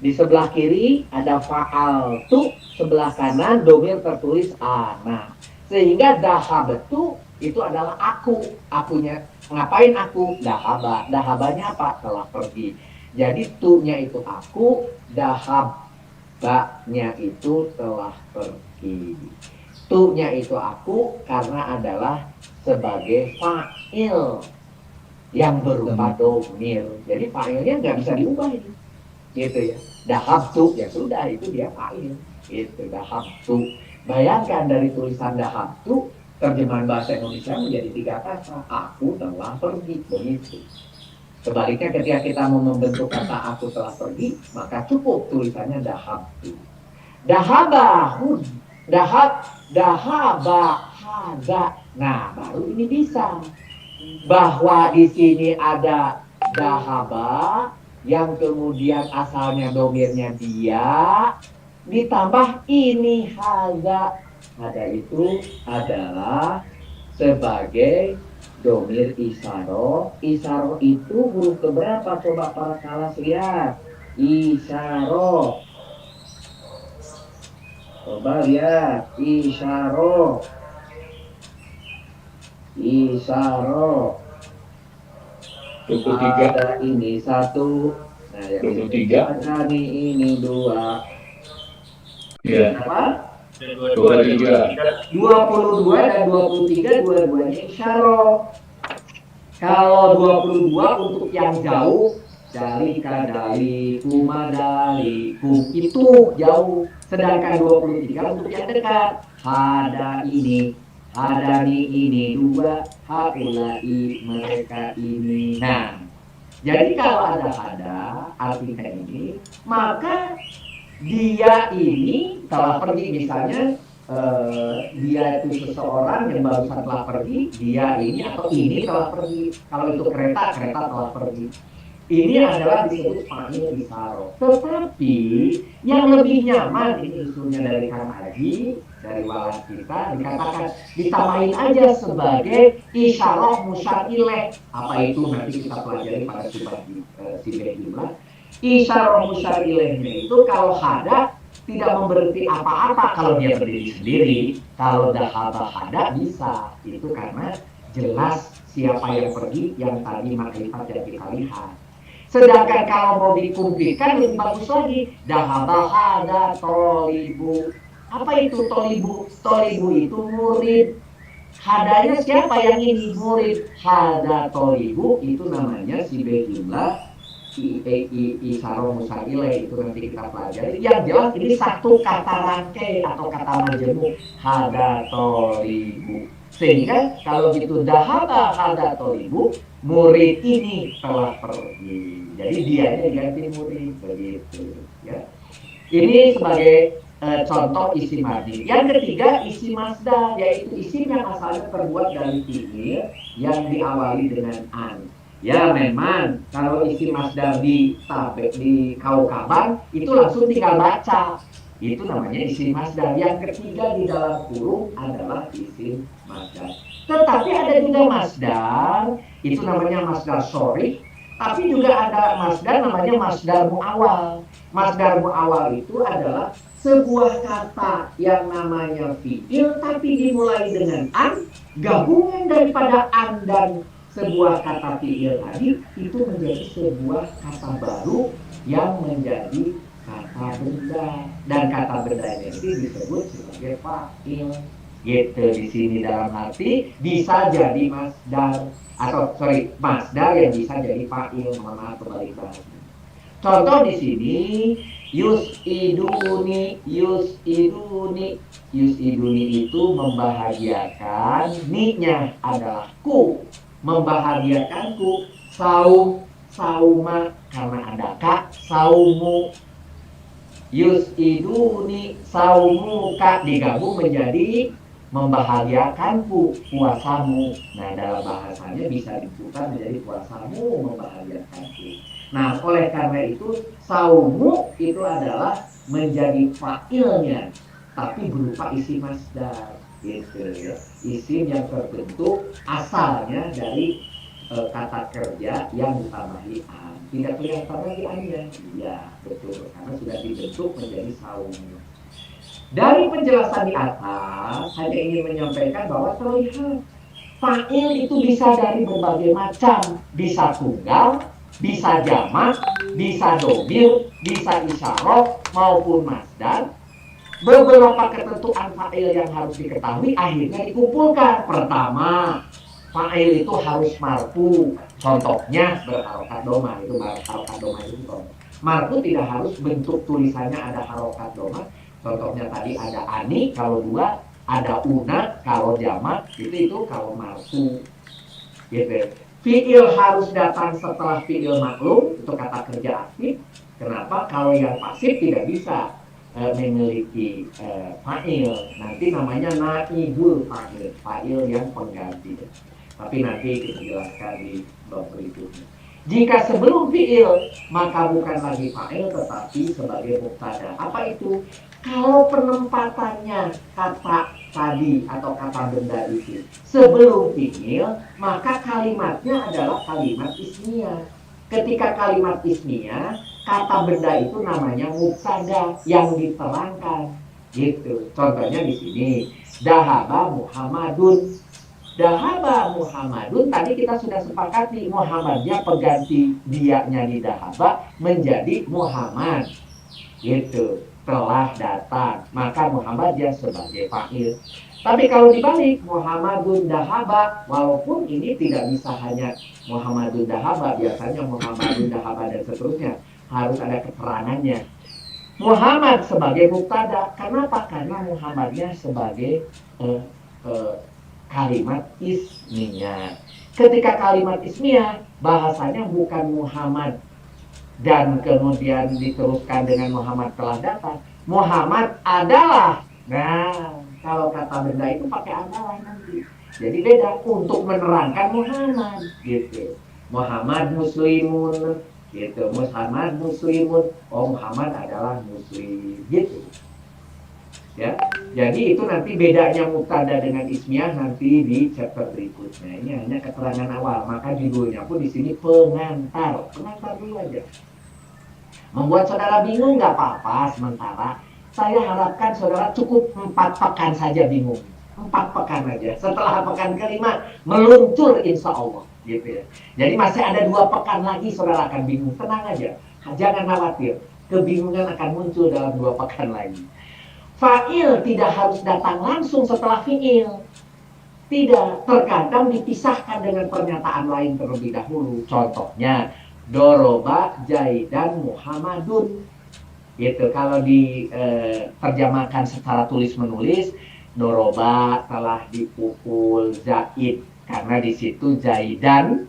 Di sebelah kiri ada fa'al tu, sebelah kanan domir tertulis ana. Sehingga dahabatu itu adalah aku, akunya. Ngapain aku? Dahaba. Dahabanya apa? Telah pergi. Jadi tu-nya itu aku, dahabanya itu telah pergi. Tu-nya itu aku karena adalah sebagai fa'il yang berupa domir. Jadi fa'ilnya nggak bisa diubah ini. Gitu ya. Dahabtu, ya sudah, itu dia fa'il. Itu dahabtu. Bayangkan dari tulisan dahabtu, terjemahan bahasa Indonesia menjadi 3 kata. Aku telah pergi, begitu. Sebaliknya ketika kita mau membentuk kata aku telah pergi, maka cukup tulisannya dahabtu. Dahabahud, dahabahada. Nah, baru ini bisa. Bahwa di sini ada dahaba, yang kemudian asalnya domirnya dia, ditambah ini haza. Haza itu adalah sebagai domir isyarah. Isyarah itu huruf keberapa? Coba para kelas lihat. Isyarah. Coba lihat. Isyarah. Isyarah. 23. Ada ini 1. Nah, yang 23. Ada nih ini 2. Iya. Berapa? 23. 22 dan 23 dua-duanya isyarah. Kalau 22 untuk yang jauh, dari kumadalikum itu jauh. Sedangkan 23 untuk yang dekat. Hada ini. Hadani ini 2, haulai mereka ini. Nah, jadi kalau ada artinya ini, maka dia ini telah pergi. Misalnya dia itu seseorang yang barusan telah pergi, dia ini atau ini telah pergi. Kalau itu kereta telah pergi. Ini adalah disebut fa'il isyarah. Tetapi yang lebih nyaman ini usulnya dari Kang Haji, dari walas kita, dikatakan ditambahin aja sebagai isyarah musyar ilaih. Apa itu nanti kita pelajari pada sibah jumlah. Isyarah musyar ilaihnya itu kalau hada tidak memberhenti apa-apa kalau dia berdiri sendiri. Kalau dahaba hada bisa. Itu karena jelas siapa yang pergi, yang tadi makrifat yang kita lihat. Sedangkan kalau mau dikumpulkan lebih bagus lagi. Dahaba hada tolibu. Apa itu tolibu? Tolibu itu murid. Hadanya siapa yang ini? Murid. Hada tolibu itu namanya sibah jumlah isyarah musyar ilaih. Itu nanti kita pelajari. Yang jelas ini satu kata rangkai atau kata majemuk. Hada tolibu. Sehingga kalau gitu dahaba hada tolibu, murid ini telah pergi. Jadi dianya diganti murid, begitu ya. Ini sebagai contoh isim madi. Yang ketiga isim masdar, yaitu isim yang asalnya terbuat dari fi'il yang diawali dengan an. Ya memang kalau isim masdar di kaukaban itu langsung tinggal baca. Itu namanya isim masdar. Yang ketiga di dalam kurung adalah isim masdar. Tetapi ada juga masdar, itu namanya masdar sharih. Tapi juga ada masdar namanya masdar mu'awal. Masdar mu'awal itu adalah sebuah kata yang namanya fi'il tapi dimulai dengan an, gabungan daripada an dan sebuah kata fi'il tadi itu menjadi sebuah kata baru yang menjadi kata benda, dan kata bendanya itu disebut sebagai fa'il. Gitu di sini dalam arti bisa jadi masdar atau masdar yang bisa jadi fa'il. Mohon maaf kembali bahasa. Contoh di sini yusiduni itu membahagiakan, ni-nya adalah ku, membahagiakanku. Sauma karena ada ka, saumu. Yusiduni saumuka digabung menjadi membahagiakanku puasamu. Nah, dalam bahasanya bisa dibuka menjadi puasamu membahagiakanku. Nah, oleh karena itu saumu itu adalah menjadi fa'ilnya, tapi berupa isi masdar, gitu ya. Isim yang terbentuk asalnya dari kata kerja yang ditambahi an. Tidak kelihatan lagi annya. Iya, betul. Karena sudah dibentuk menjadi saumu. Dari penjelasan di atas, hanya ingin menyampaikan bahwa terlihat fa'il itu bisa dari berbagai macam, bisa tunggal, bisa jamak, bisa domir, bisa isyarah maupun masdar. Beberapa ketentuan fa'il yang harus diketahui akhirnya dikumpulkan. Pertama, fa'il itu harus marfu. Contohnya berharokat doma, itu harokat doma itu contoh. Marfu tidak harus bentuk tulisannya ada harokat doma. Contohnya tadi ada ani kalau dua, ada una kalau jamak, itu kalau marfu. Gitu. Fi'il harus datang setelah fi'il maklum, itu kata kerja aktif. Kenapa? Kalau yang pasif tidak bisa memiliki fa'il. Nanti namanya naibul fa'il, fa'il yang pengganti. Tapi nanti kita jelaskan di bab berikutnya. Jika sebelum fi'il, maka bukan lagi fa'il tetapi sebagai mubtada. Apa itu? Kalau penempatannya kata tadi atau kata benda itu sebelum fi'il, maka kalimatnya adalah kalimat ismiyah. Ketika kalimat ismiyah, kata benda itu namanya mubtada yang diterangkan. Gitu. Contohnya di sini, dahaba Muhammadun. Dahaba Muhammadun, tadi kita sudah sepakati Muhammadnya pengganti dianya di dahaba menjadi Muhammad. Gitu. Telah datang, maka Muhammad dia sebagai fa'il. Tapi kalau dibalik Muhammadun dahaba, walaupun ini tidak bisa hanya Muhammadun dahaba, biasanya Muhammadun dahaba dan seterusnya harus ada keterangannya. Muhammad sebagai mubtada, kenapa? Karena Muhammadnya sebagai kalimat ismiyah. Ketika kalimat ismiyah bahasanya bukan Muhammad dan kemudian diteruskan dengan Muhammad telah datang. Muhammad adalah. Nah, kalau kata benda itu pakai adalah nanti. Jadi beda untuk menerangkan Muhammad gitu. Muhammad muslimun gitu. Muhammad muslimun. Oh, Muhammad adalah muslim gitu. Ya. Jadi itu nanti bedanya mubtada dengan ismiyah nanti di chapter berikutnya. Ini hanya keterangan awal, maka judulnya pun di sini pengantar. Pengantar dulu aja. Membuat saudara bingung nggak apa-apa sementara. Saya harapkan saudara cukup 4 pekan saja bingung. 4 pekan aja. Setelah pekan kelima meluncur insya Allah. Gitu ya. Jadi masih ada 2 pekan lagi saudara akan bingung. Tenang aja. Jangan khawatir. Kebingungan akan muncul dalam 2 pekan lagi. Fa'il tidak harus datang langsung setelah fi'il. Tidak. Terkadang dipisahkan dengan pernyataan lain terlebih dahulu. Contohnya Doroba Jaidan Muhammadun. Gitu. Kalau diterjemahkan secara tulis menulis, Doroba telah dipukul Zaid karena di situ Jaidan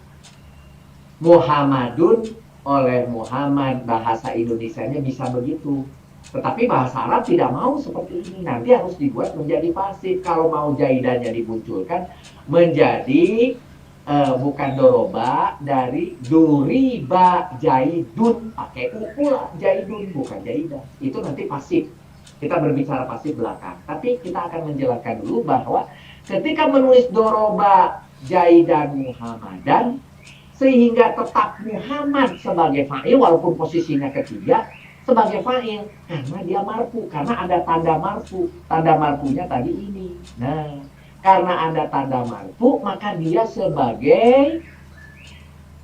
Muhammadun oleh Muhammad. Bahasa Indonesianya bisa begitu. Tetapi bahasa Arab tidak mau seperti ini. Nanti harus dibuat menjadi pasif. Kalau mau Jaidannya dimunculkan menjadi bukan doroba, dari duriba jaidun, pakai u pula jaidun, bukan jaidan. Itu nanti pasif. Kita berbicara pasif belakang. Tapi kita akan menjelaskan dulu bahwa ketika menulis doroba jaidan Muhammadan, sehingga tetap Muhammad sebagai fa'il walaupun posisinya ketiga sebagai fa'il karena dia marfu, karena ada tanda marfu. Tanda marfunya tadi ini. Nah, karena ada tanda marfu, maka dia sebagai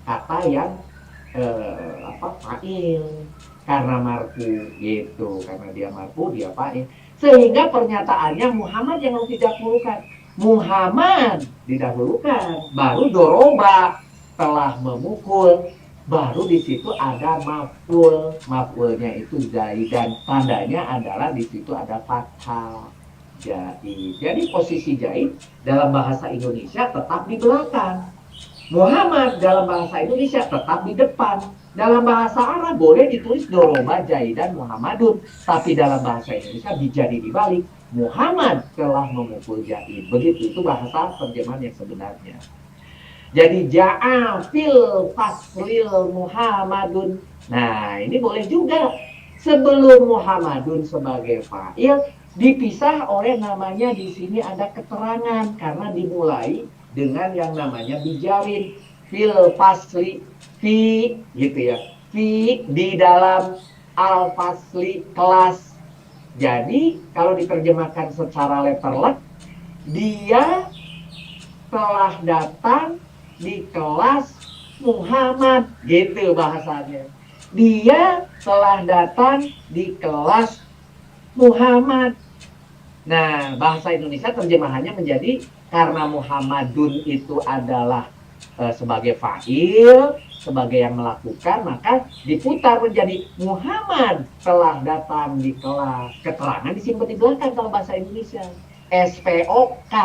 kata yang fa'il. Karena marfu gitu, karena dia marfu, dia fa'il. Sehingga pernyataannya Muhammad yang harus didahulukan. Muhammad didahulukan, baru doroba telah memukul, baru di situ ada maf'ul. Maf'ulnya itu Zaid dan tandanya adalah di situ ada fathah. Jadi posisi Zaid dalam bahasa Indonesia tetap di belakang. Muhammad dalam bahasa Indonesia tetap di depan. Dalam bahasa Arab boleh ditulis Doroba Zaidan Muhammadun, tapi dalam bahasa Indonesia dijadi dibalik, Muhammad telah memukul Zaid. Begitu, itu bahasa terjemahan yang sebenarnya. Jadi ja'a fil faslil Muhammadun. Nah, ini boleh juga. Sebelum Muhammadun sebagai fa'il dipisah oleh namanya di sini ada keterangan karena dimulai dengan yang namanya bijarin fil fasli fi gitu ya. Fi di dalam al fasli kelas. Jadi kalau diterjemahkan secara letterlek dia telah datang di kelas Muhammad gitu bahasanya. Dia telah datang di kelas Muhammad. Nah, bahasa Indonesia terjemahannya menjadi karena Muhammadun itu adalah sebagai fa'il, sebagai yang melakukan, maka diputar menjadi Muhammad telah datang di kelas. Keterangan disimpan di belakang kalau bahasa Indonesia. SPOK,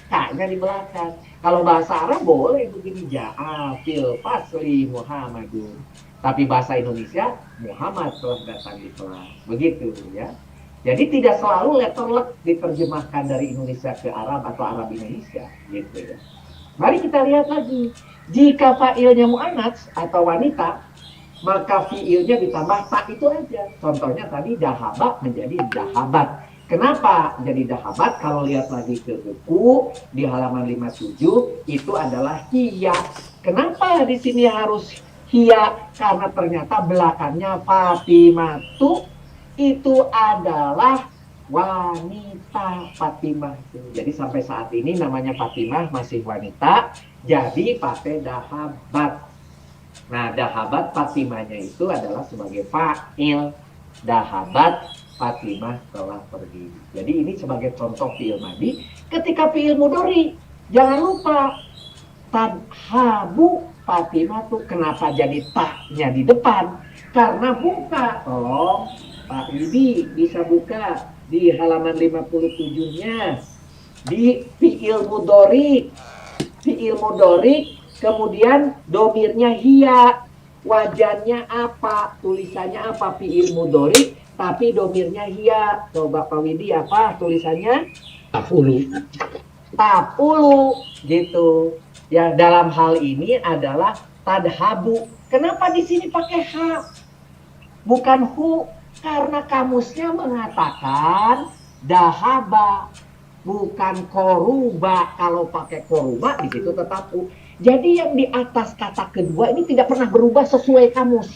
K-nya di belakang. Kalau bahasa Arab boleh begini, ja'a fil fasli Muhammadun. Tapi bahasa Indonesia, Muhammad telah datang di kelas. Begitu ya. Jadi tidak selalu letterlek diterjemahkan dari Indonesia ke Arab atau Arab Indonesia. Gitu ya. Mari kita lihat lagi. Jika fa'ilnya mu'annats atau wanita, maka fi'ilnya ditambah tak itu aja. Contohnya tadi dahaba menjadi dahabat. Kenapa jadi dahabat? Kalau lihat lagi ke buku di halaman 57 itu adalah hiya. Kenapa di sini harus hiya? Karena ternyata belakangnya Fatimatu itu adalah wanita Fatimah. Jadi sampai saat ini namanya Fatimah masih wanita, jadi pakai dahabat. Nah, dahabat Fatimahnya itu adalah sebagai fa'il. Dahabat Fatimah telah pergi. Jadi ini sebagai contoh fi'il madhi. Ketika fi'il mudhari, jangan lupa tadhabu Fatimah tuh kenapa jadi taknya di depan? Karena buka. Tolong Pak Yudi bisa buka di halaman 57-nya. Di fi'il mudhari. Fi'il mudhari kemudian domirnya hiya. Wajannya apa? Tulisannya apa? Fi'il mudhari tapi domirnya hiya. Coba Pak Widi apa tulisannya? Tafulu. Tafulu gitu. Ya dalam hal ini adalah tadhabu. Kenapa di sini pakai ha? Bukan hu? Karena kamusnya mengatakan dahaba, bukan koruba. Kalau pakai koruba di situ tetap u. Jadi yang di atas kata kedua ini tidak pernah berubah sesuai kamus.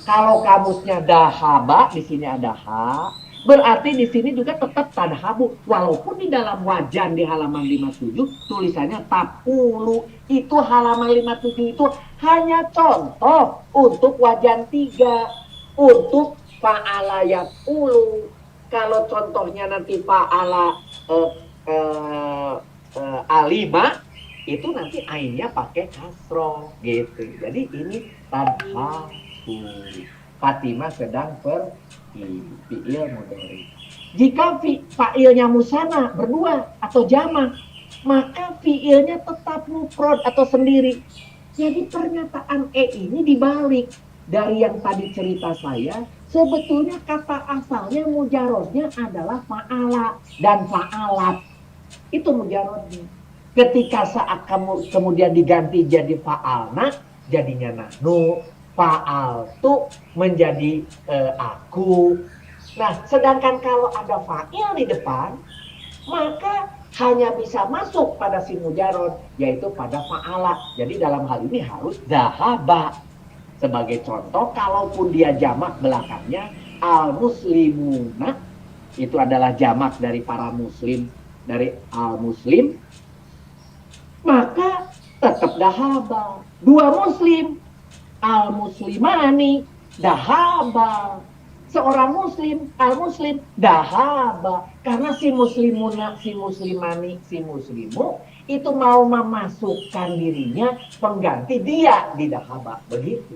Kalau kamusnya dahaba, di sini ada ha, berarti di sini juga tetap tadhabu. Walaupun di dalam wajan di halaman 57 tulisannya tapulu. Itu halaman 57 itu hanya contoh untuk wajan 3. Untuk fa'ala yaf'ulu. Kalau contohnya nanti fa'ala alima, itu nanti ainnya pakai kasroh gitu. Jadi ini tadhabu. Fatimah sedang pergi. Fi'il mudhari. Jika fa'ilnya musanna berdua atau jamak, maka fi'ilnya tetap mufrad atau sendiri. Jadi pernyataan ini dibalik dari yang tadi cerita saya. Sebetulnya kata asalnya mujarodnya adalah fa'ala dan fa'alat. Itu mujarodnya. Ketika saat kamu kemudian diganti jadi fa'alna, jadinya nahnu. Fa'al tu menjadi aku. Nah, sedangkan kalau ada fa'il di depan, maka hanya bisa masuk pada si mujarod, yaitu pada fa'ala. Jadi dalam hal ini harus dahaba. Sebagai contoh, kalaupun dia jamak belakangnya al-muslimuna, itu adalah jamak dari para muslim, dari al-muslim, maka tetap dahaba. Dua muslim, al-muslimani, dahaba. Seorang muslim, al-muslim, dahaba. Karena si muslimuna, si muslimani, si muslimu itu mau memasukkan dirinya pengganti dia di dahaba. Begitu.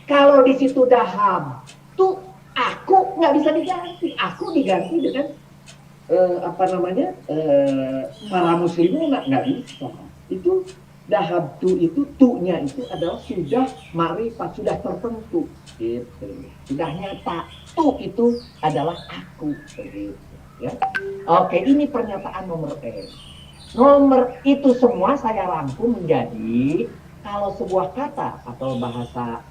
Kalau di situ dahab tuh aku nggak bisa diganti. Aku diganti dengan para muslimuna nggak bisa. Itu Dahabtu itu tu-nya itu adalah sudah ma'rifat, sudah tertentu. Gitu. Sudah nyata. Tu itu adalah aku. Gitu. Ya. Oke, ini pernyataan nomor E. Nomor itu semua saya rangkum menjadi kalau sebuah kata atau bahasa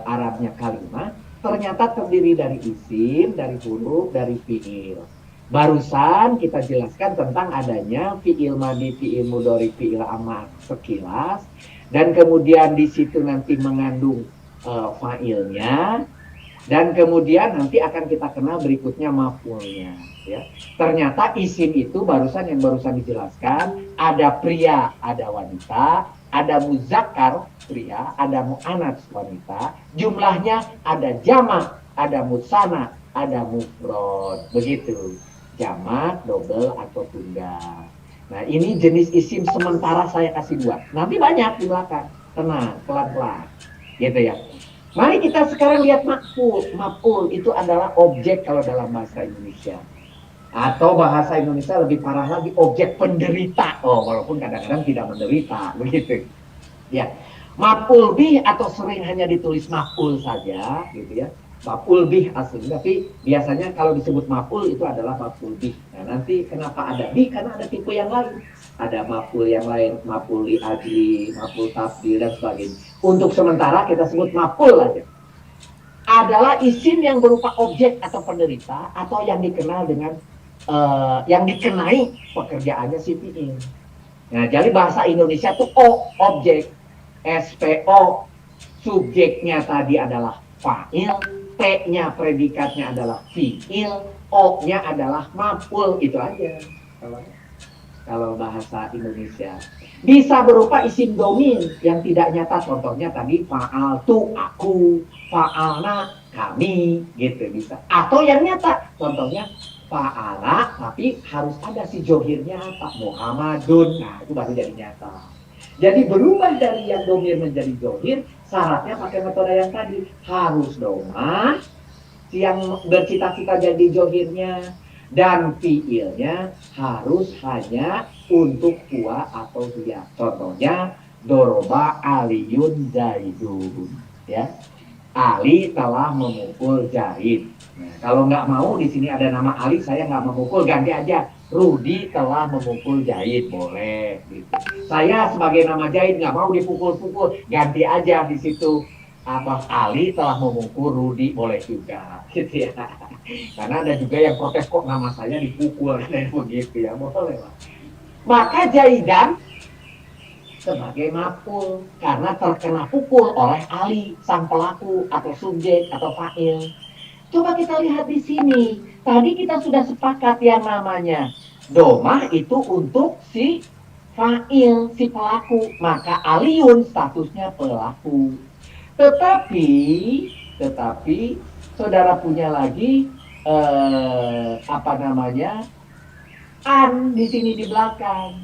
Arabnya kalimat ternyata terdiri dari isim, dari huruf, dari fiil. Barusan kita jelaskan tentang adanya fiil madi, fiil mudhari, fiil amar sekilas, dan kemudian di situ nanti mengandung fa'ilnya, dan kemudian nanti akan kita kenal berikutnya maf'ulnya. Ya. Ternyata isim itu yang barusan dijelaskan, ada pria, ada wanita, ada muzakkar pria, ada mu'anats wanita, jumlahnya ada jamak, ada musana, ada mufrad. Begitu. Jamak, double, atau tunggal. Nah, ini jenis isim sementara saya kasih dua. Nanti banyak di belakang. Tenang, pelan-pelan. Gitu ya. Mari kita sekarang lihat maf'ul. Maf'ul itu adalah objek kalau dalam bahasa Indonesia. Atau bahasa Indonesia lebih parah lagi, objek penderita. Oh, walaupun kadang-kadang tidak menderita, begitu. Ya, maf'ul bih atau sering hanya ditulis maf'ul saja, gitu ya. Maf'ul bih aslinya, tapi biasanya kalau disebut maf'ul itu adalah maf'ul bih. Nah, nanti kenapa ada bih? Karena ada tipe yang lain. Ada maf'ul yang lain, maf'ul li ajli, maf'ul tafdil, dan sebagainya. Untuk sementara kita sebut maf'ul aja. Adalah isim yang berupa objek atau penderita atau yang dikenal dengan yang dikenai pekerjaannya si fiil. Nah, jadi bahasa Indonesia itu objek, SPO, subjeknya tadi adalah fa'il, P-nya predikatnya adalah fiil, O-nya adalah maf'ul, itu aja. Kalau bahasa Indonesia bisa berupa isim domir yang tidak nyata, contohnya tadi fa'altu aku, fa'alna kami, gitu bisa. Atau yang nyata, contohnya fa'ala, tapi harus ada si johirnya Pak Muhammadun. Nah, itu baru jadi nyata. Jadi berubah dari yang domir menjadi johir, syaratnya pakai metode yang tadi. Harus domah, yang bercita-cita jadi johirnya, dan fiilnya harus hanya untuk huwa atau dia. Contohnya, doroba aliyun zaidun. Ya, Ali telah memukul Zaid. Nah, kalau nggak mau di sini ada nama Ali, saya nggak memukul, ganti aja. Rudi telah memukul Zaid, boleh. Gitu. Saya sebagai nama Zaid nggak mau dipukul-pukul, ganti aja di situ. Apa Ali telah memukul Rudi, boleh juga. Gitu ya. Karena ada juga yang protes kok nama saya dipukul, kayak begitu ya, boleh lah. Maka Zaidan sebagai maf'ul karena terkena pukul oleh Ali sang pelaku atau subjek atau fa'il. Coba kita lihat di sini. Tadi kita sudah sepakat yang namanya domah itu untuk si fa'il, si pelaku. Maka Aliun statusnya pelaku. Tetapi saudara punya lagi an di sini di belakang.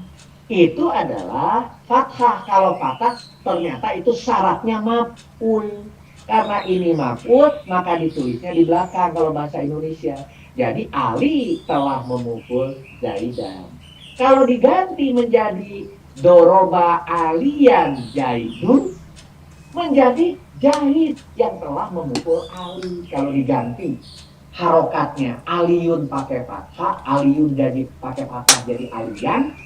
Itu adalah fathah. Kalau fathah ternyata itu syaratnya maf'ul. Karena ini maf'ul, maka ditulisnya di belakang kalau bahasa Indonesia. Jadi Ali telah memukul Zaidan. Kalau diganti menjadi doroba aliyan Zaidun, menjadi Zaid yang telah memukul Ali. Kalau diganti harokatnya aliyun pakai fathah, aliyun jadi pakai fathah jadi aliyan,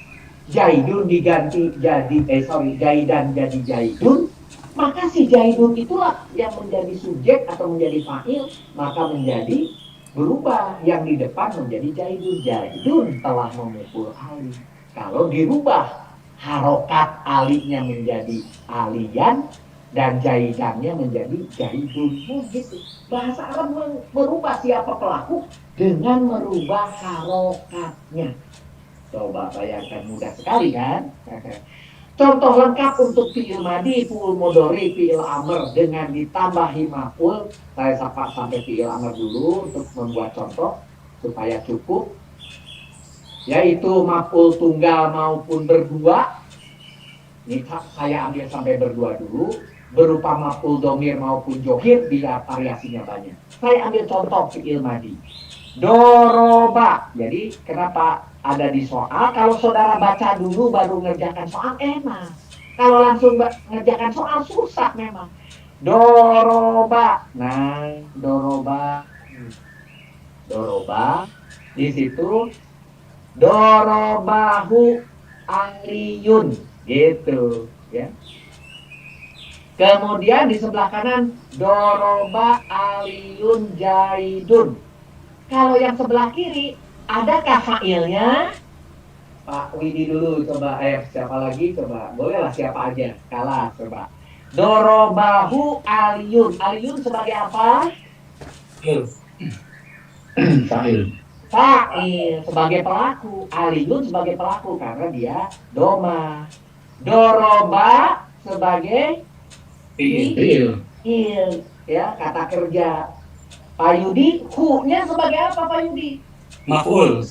Zaidun diganti jadi Zaidan jadi Zaidun, maka si Zaidun itulah yang menjadi subjek atau menjadi fa'il, maka menjadi berubah yang di depan menjadi Zaidun. Zaidun telah memukul Ali. Kalau dirubah harokat alinya menjadi aliyan dan Zaidannya menjadi Zaidun. Gitu. Bahasa Arab merubah siapa pelaku dengan merubah harokatnya. Coba bayangkan, mudah sekali kan? Contoh lengkap untuk fi'il madi, fi'il mudhari, fi'il amr dengan ditambahi maf'ul. Saya sapa sampai fi'il amr dulu untuk membuat contoh supaya cukup. Yaitu maf'ul tunggal maupun berdua. Ini saya ambil sampai berdua dulu. Berupa maf'ul domir maupun johir, biar variasinya banyak. Saya ambil contoh fi'il madi. Doroba. Jadi kenapa ada di soal? Kalau saudara baca dulu baru ngerjakan soal enak. Kalau langsung ngerjakan soal susah memang. Doroba. Nah, doroba. Doroba. Di situ dorobahu aliyun gitu ya. Kemudian di sebelah kanan doroba aliyun jaidun. Kalau yang sebelah kiri adakah fa'ilnya? Pak Widi dulu coba, siapa lagi coba, bolehlah siapa aja, kalah coba. Dorobahu aliyun, aliyun sebagai apa? Fa'il. Fa'il sebagai pelaku, aliyun sebagai pelaku karena dia doma. Doroba sebagai Fi'il. fi'il, ya kata kerja. Pak Yudi, hu-nya sebagai apa Pak Yudi? Maf'ul.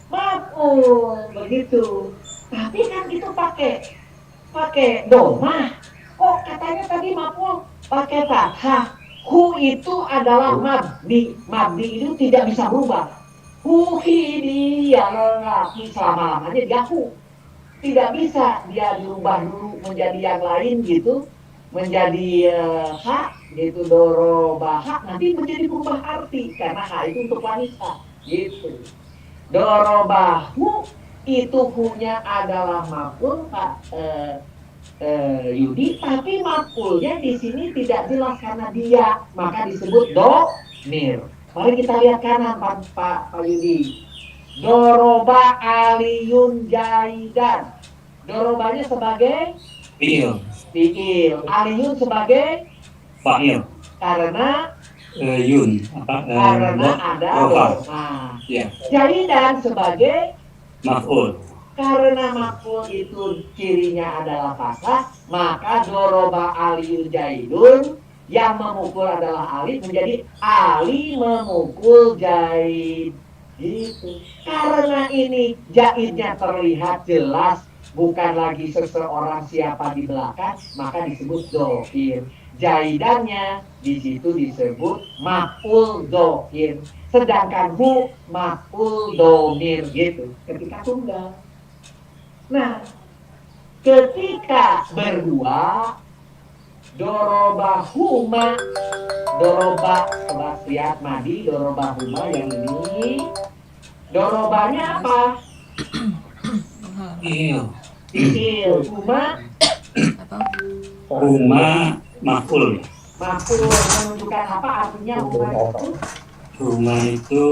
Maf'ul, begitu. Tapi kan itu pakai doma. Kok katanya tadi maf'ul pakai fathah. Hu itu adalah mabdi. Mabdi itu tidak bisa berubah. Hu dia lelaki selama-lamanya dia hu. Tidak bisa dia dirubah dulu menjadi yang lain gitu. Menjadi ha gitu, dorobaha nanti menjadi berubah arti karena ha itu untuk wanita gitu. Dorobahu itu punya adalah maf'ul Pak Yudi, tapi maf'ulnya di sini tidak jelas karena dia, maka disebut domir. Mari kita lihat kanan Pak Yudi. Doroba aliyun jaidan. Dorobanya sebagai Fi'il. fi'il, aliyun sebagai Fa'il. karena Yun. karena ada doma. Ya. Jaidan sebagai Maf'ul. karena maf'ul itu cirinya adalah fathah, maka doroba aliyul jaidun yang memukul adalah Ali menjadi Ali memukul Jaid. Gitu. Karena ini jaidnya terlihat jelas bukan lagi seseorang siapa di belakang, maka disebut dzofir. Jaidannya di situ disebut maf'ul dzofir. Sedangkan hu maf'ul domir gitu ketika tunggal. Nah, ketika berdua dorobahuma, doroba lihat madi, dorobahuma yang ini dorobanya apa? Fi'il. Huma maf'ul. Maf'ul menunjukkan apa artinya huma itu? Huma itu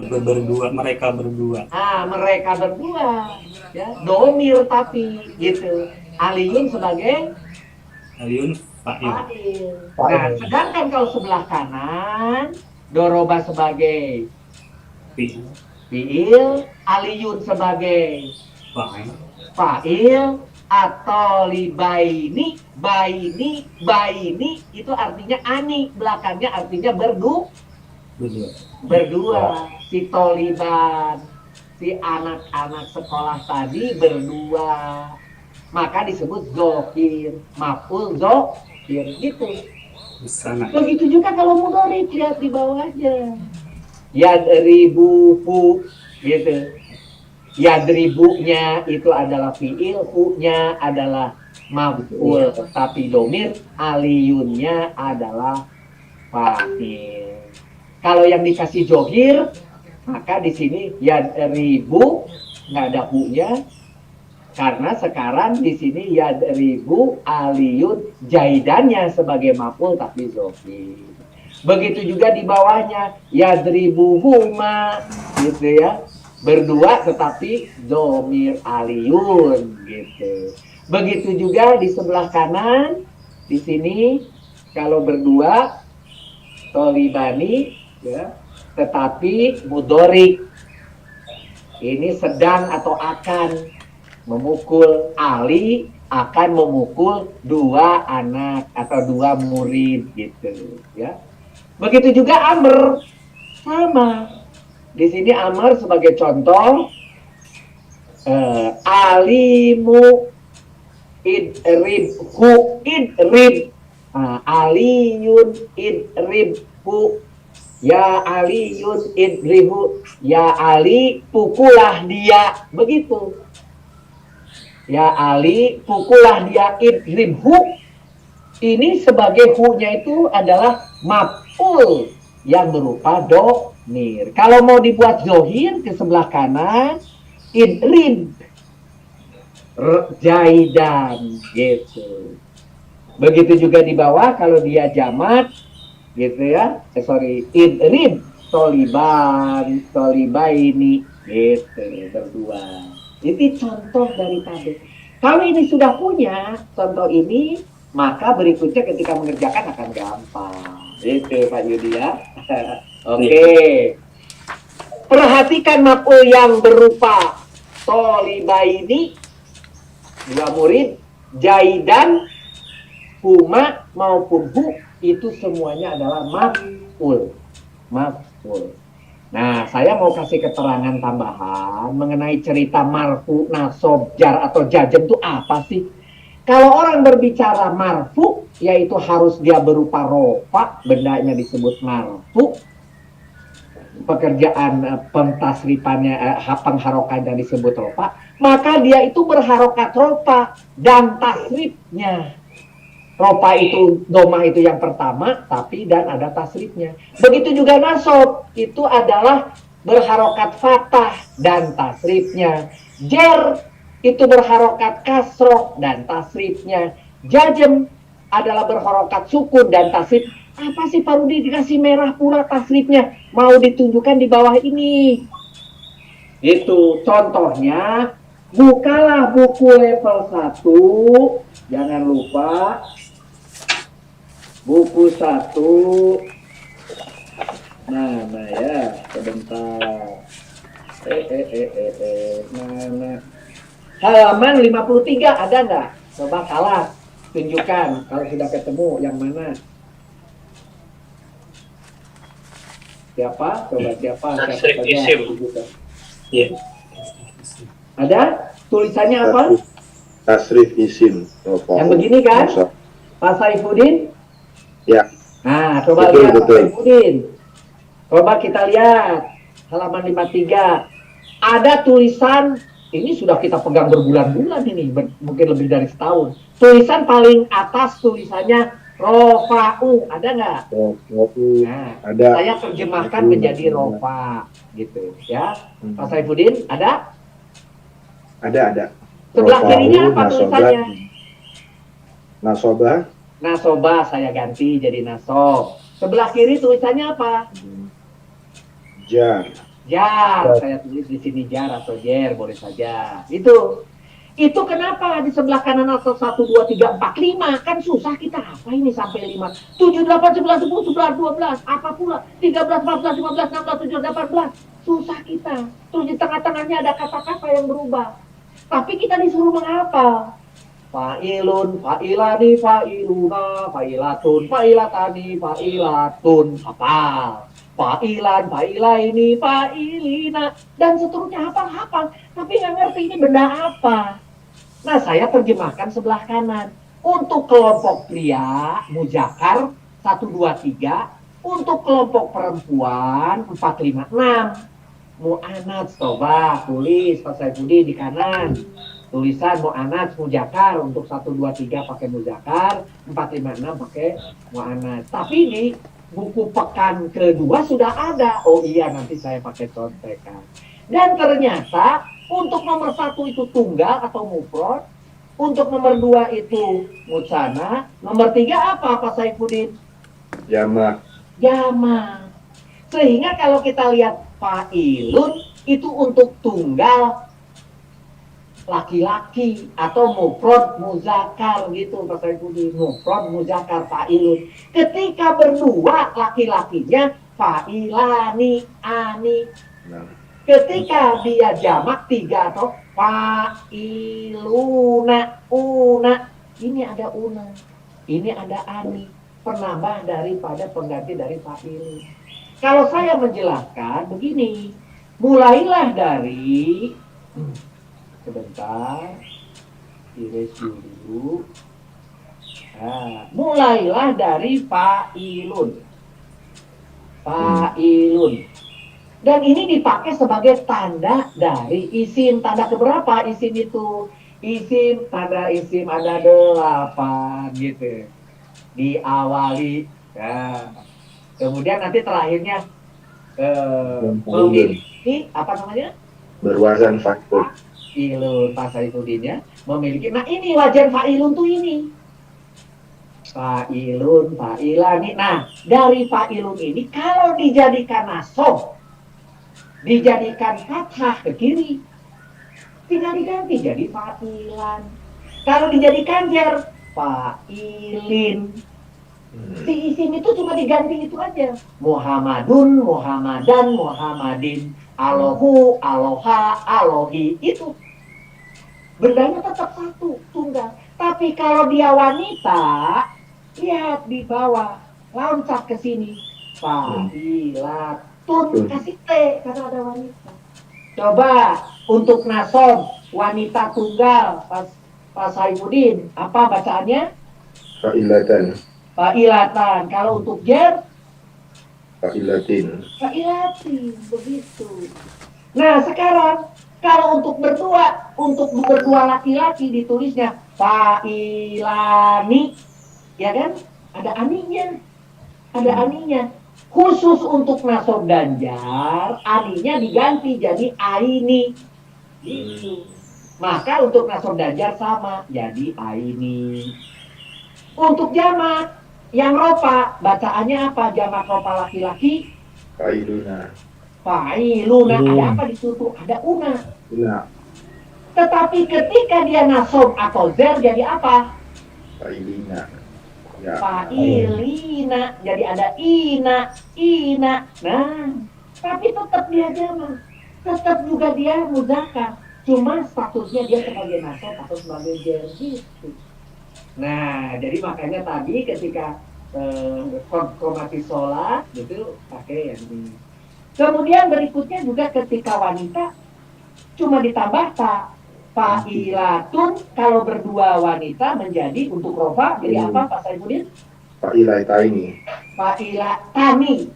berdua, mereka berdua. Mereka berdua ya, domir tapi gitu. Aliyun sebagai Aliyun fa'il. Nah, sedangkan kalau sebelah kanan doroba sebagai fi'il, aliyun sebagai fa'il, atau libaini, baini itu artinya ani, belakangnya artinya berdua. Si toliban, si anak-anak sekolah tadi berdua, maka disebut zokir, maf'ul zokir gitu. Begitu juga kalau mudhari, lihat di bawahnya. Yadribuhu gitu. Yadribunya itu adalah fi'il, hu-nya adalah maf'ul tapi domir, aliyunnya adalah fa'il. Kalau yang dikasih johir, maka di sini yadribu nggak ada hu-nya, karena sekarang di sini yadribu aliyun jaidannya sebagai maf'ul tapi johir. Begitu juga di bawahnya yadribuhuma gitu ya, berdua tetapi domir aliyun gitu. Begitu juga di sebelah kanan di sini kalau berdua tolibani ya, tetapi mudhorik ini sedang atau akan memukul. Ali akan memukul dua anak atau dua murid gitu ya. Begitu juga amr sama. Di sini amr sebagai contoh alimu idribhu idrib, aliyun idribhu, ya aliyun idribhu, ya Ali pukulah dia, begitu. Ya Ali, pukullah dia idribhu. Ini sebagai hu-nya itu adalah maf'ul yang berupa domir. Kalau mau dibuat zohir ke sebelah kanan, idrib jaidan gitu. Begitu juga di bawah kalau dia jamak gitu ya. Idrib toliban, tolibaini gitu berdua. Ini contoh daripada. Kalau ini sudah punya contoh ini, maka berikutnya ketika mengerjakan akan gampang. Gitu Pak Yudi ya. Oke. Perhatikan maf'ul yang berupa tolibaini, dua murid, jaidan, huma maupun hu, itu semuanya adalah maf'ul. Maf'ul. Nah, saya mau kasih keterangan tambahan mengenai cerita marfu, nasob, jar atau jajem itu apa sih? Kalau orang berbicara marfu, yaitu harus dia berupa rofa, bendanya disebut marfu. Pekerjaan pentasrifannya, pengharokannya disebut rofa, maka dia itu berharokat rofa dan tasrifnya. Ropa itu, doma itu yang pertama, tapi dan ada tasrifnya. Begitu juga nasob, itu adalah berharokat fathah dan tasrifnya. Jer itu berharokat kasroh dan tasrifnya. Jajem adalah berharokat sukun dan tasrif. Apa sih Pak Rudi dikasih merah pula tasrifnya? Mau ditunjukkan di bawah ini. Itu contohnya, bukalah buku level 1, jangan lupa. Buku 1. Nah ya, sebentar. Nah. Halaman 53 ada nggak? Coba kalah, tunjukkan kalau sudah ketemu yang mana. Siapa? Coba siapa? Tasrif saja. Iya. Ada? Tulisannya apa? Tasrif isim. Yang begini kan? Pak Saifuddin? Ya. Nah, coba betul, lihat betul. Pak Saifuddin. Coba kita lihat halaman 53. Ada tulisan, ini sudah kita pegang berbulan-bulan ini, mungkin lebih dari setahun. Tulisan paling atas tulisannya rofa'u, ada nggak? Nah, ada. Saya terjemahkan menjadi rofa, gitu ya. Pak Saifuddin, ada? Ada. Sebelah kirinya apa tulisannya? Nasobah. Nasobah saya ganti jadi nasob. Sebelah kiri tulisannya apa? Jar. Jar. Saya tulis di sini jar atau jer, boleh saja. Itu kenapa di sebelah kanan atau 1, 2, 3, 4, 5? Kan susah kita. Apa ini sampai 5? 7, 8, 11, 10, 11, 12. Apa pula? 13, 14, 15, 16, 17, 18. Susah kita. Terus di tengah-tengahnya ada kata-kata yang berubah. Tapi kita disuruh menghafal. Fa'ilun, fa'ilani, fa'iluna, fa'ilatun, fa'ilatani, fa'ilatun. Hafal. Fa'ilan, fa'ilaini, fa'ilina. Dan seterusnya hafal-hafal. Tapi nggak ngerti ini benda apa. Nah, saya terjemahkan sebelah kanan. Untuk kelompok pria, mujakar, 1, 2, 3. Untuk kelompok perempuan, 4, 5, 6. Mu'anats, coba tulis Pak Saifuddin di kanan. Tulisan mu'anats mujakar, untuk 1, 2, 3 pakai mujakar, 4, 5, 6 pakai mu'anats. Tapi ini buku pekan kedua sudah ada. Oh iya, nanti saya pakai contekan. Dan ternyata untuk nomor 1 itu tunggal atau mufrad, untuk nomor 2 itu mutsana, nomor 3 apa Pak Saifuddin? Jamak. Jamak. Sehingga kalau kita lihat fa'ilun itu untuk tunggal laki-laki atau mufrad muzakkar gitu Pak Saifuddin. Mufrad muzakkar fa'ilun. Ketika berdua laki-lakinya fa'ilani, ani. Ketika dia jamak 3 atau fa'iluna, una. Ini ada una. Ini ada ani. Penambah daripada pengganti dari fa'ilun. Kalau saya menjelaskan begini, mulailah dari sebentar, iris dulu. Nah, mulailah dari fa'ilun. Fa'ilun. Dan ini dipakai sebagai tanda dari isim. Tanda keberapa isim itu? isim ada 8 gitu. Diawali. Ya. Kemudian nanti terakhirnya memiliki apa namanya? Berwazan fa'il. Ilun Fasaikuddinnya memiliki. Nah ini wajan fa'ilun tuh ini. Fa'ilun, fa'ilani. Nah, dari fa'ilun ini kalau dijadikan nasab, dijadikan fathah ke kiri, tinggal diganti jadi fa'ilan. Kalau dijadikan jar, fa'ilin. Si isim itu cuma diganti itu aja. Muhammadun, Muhammadan, Muhammadin. Alohu, aloha, alohi. Itu bendanya tetap satu, tunggal. Tapi kalau dia wanita, lihat di bawah, loncat ke sini. Fa'ilatun, kasih T karena ada wanita. Coba untuk nasob wanita tunggal Pak Saifuddin, apa bacaannya? Fa'ilatan. Fa'ilatan. Kalau untuk jer, Fa'ilatin. fa'ilatin, begitu. Nah sekarang kalau untuk berdua laki-laki ditulisnya fa'ilani, ya kan? Ada aninya. Khusus untuk nasab dan jar, aninya diganti jadi aini. Gitu. Maka untuk nasab dan jar sama, jadi aini. Untuk jamak yang ropa, bacaannya apa? Jamak ropa laki-laki? Fa'iluna. Fa'iluna. Ada apa di situ? Ada una. Una. Tetapi ketika dia nasab atau jar jadi apa? Fa'ilina. Ya. Fa'ilina. Jadi ada ina. Nah, tapi tetap dia jamak. Tetap juga dia muzakkar. Cuma statusnya dia sebagai nasab atau sebagai jar gitu. Nah, jadi makanya tadi ketika komati sholat itu pakai yang ini. Kemudian berikutnya juga ketika wanita cuma ditambah tak. Fa'ilatun kalau berdua wanita menjadi untuk rofa jadi apa Pak Saifuddin? Fa'ilaitaini. Fa'ilatani.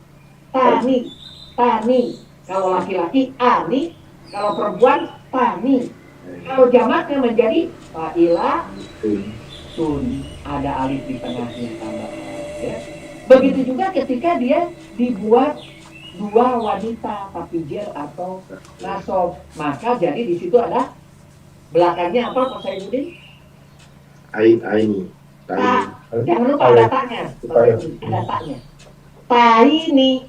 Tani. Kalau laki-laki ani, kalau perempuan tani. Kalau jamaknya menjadi fa'ilatun. Ada alif di tengahnya tambah. Ya. Begitu juga ketika dia dibuat dua wanita tapi jar atau nasab, maka jadi di situ ada belakangnya apa Pak Saifuddin? Aini. Jangan lupa ada taknya. Ada taknya. Taini.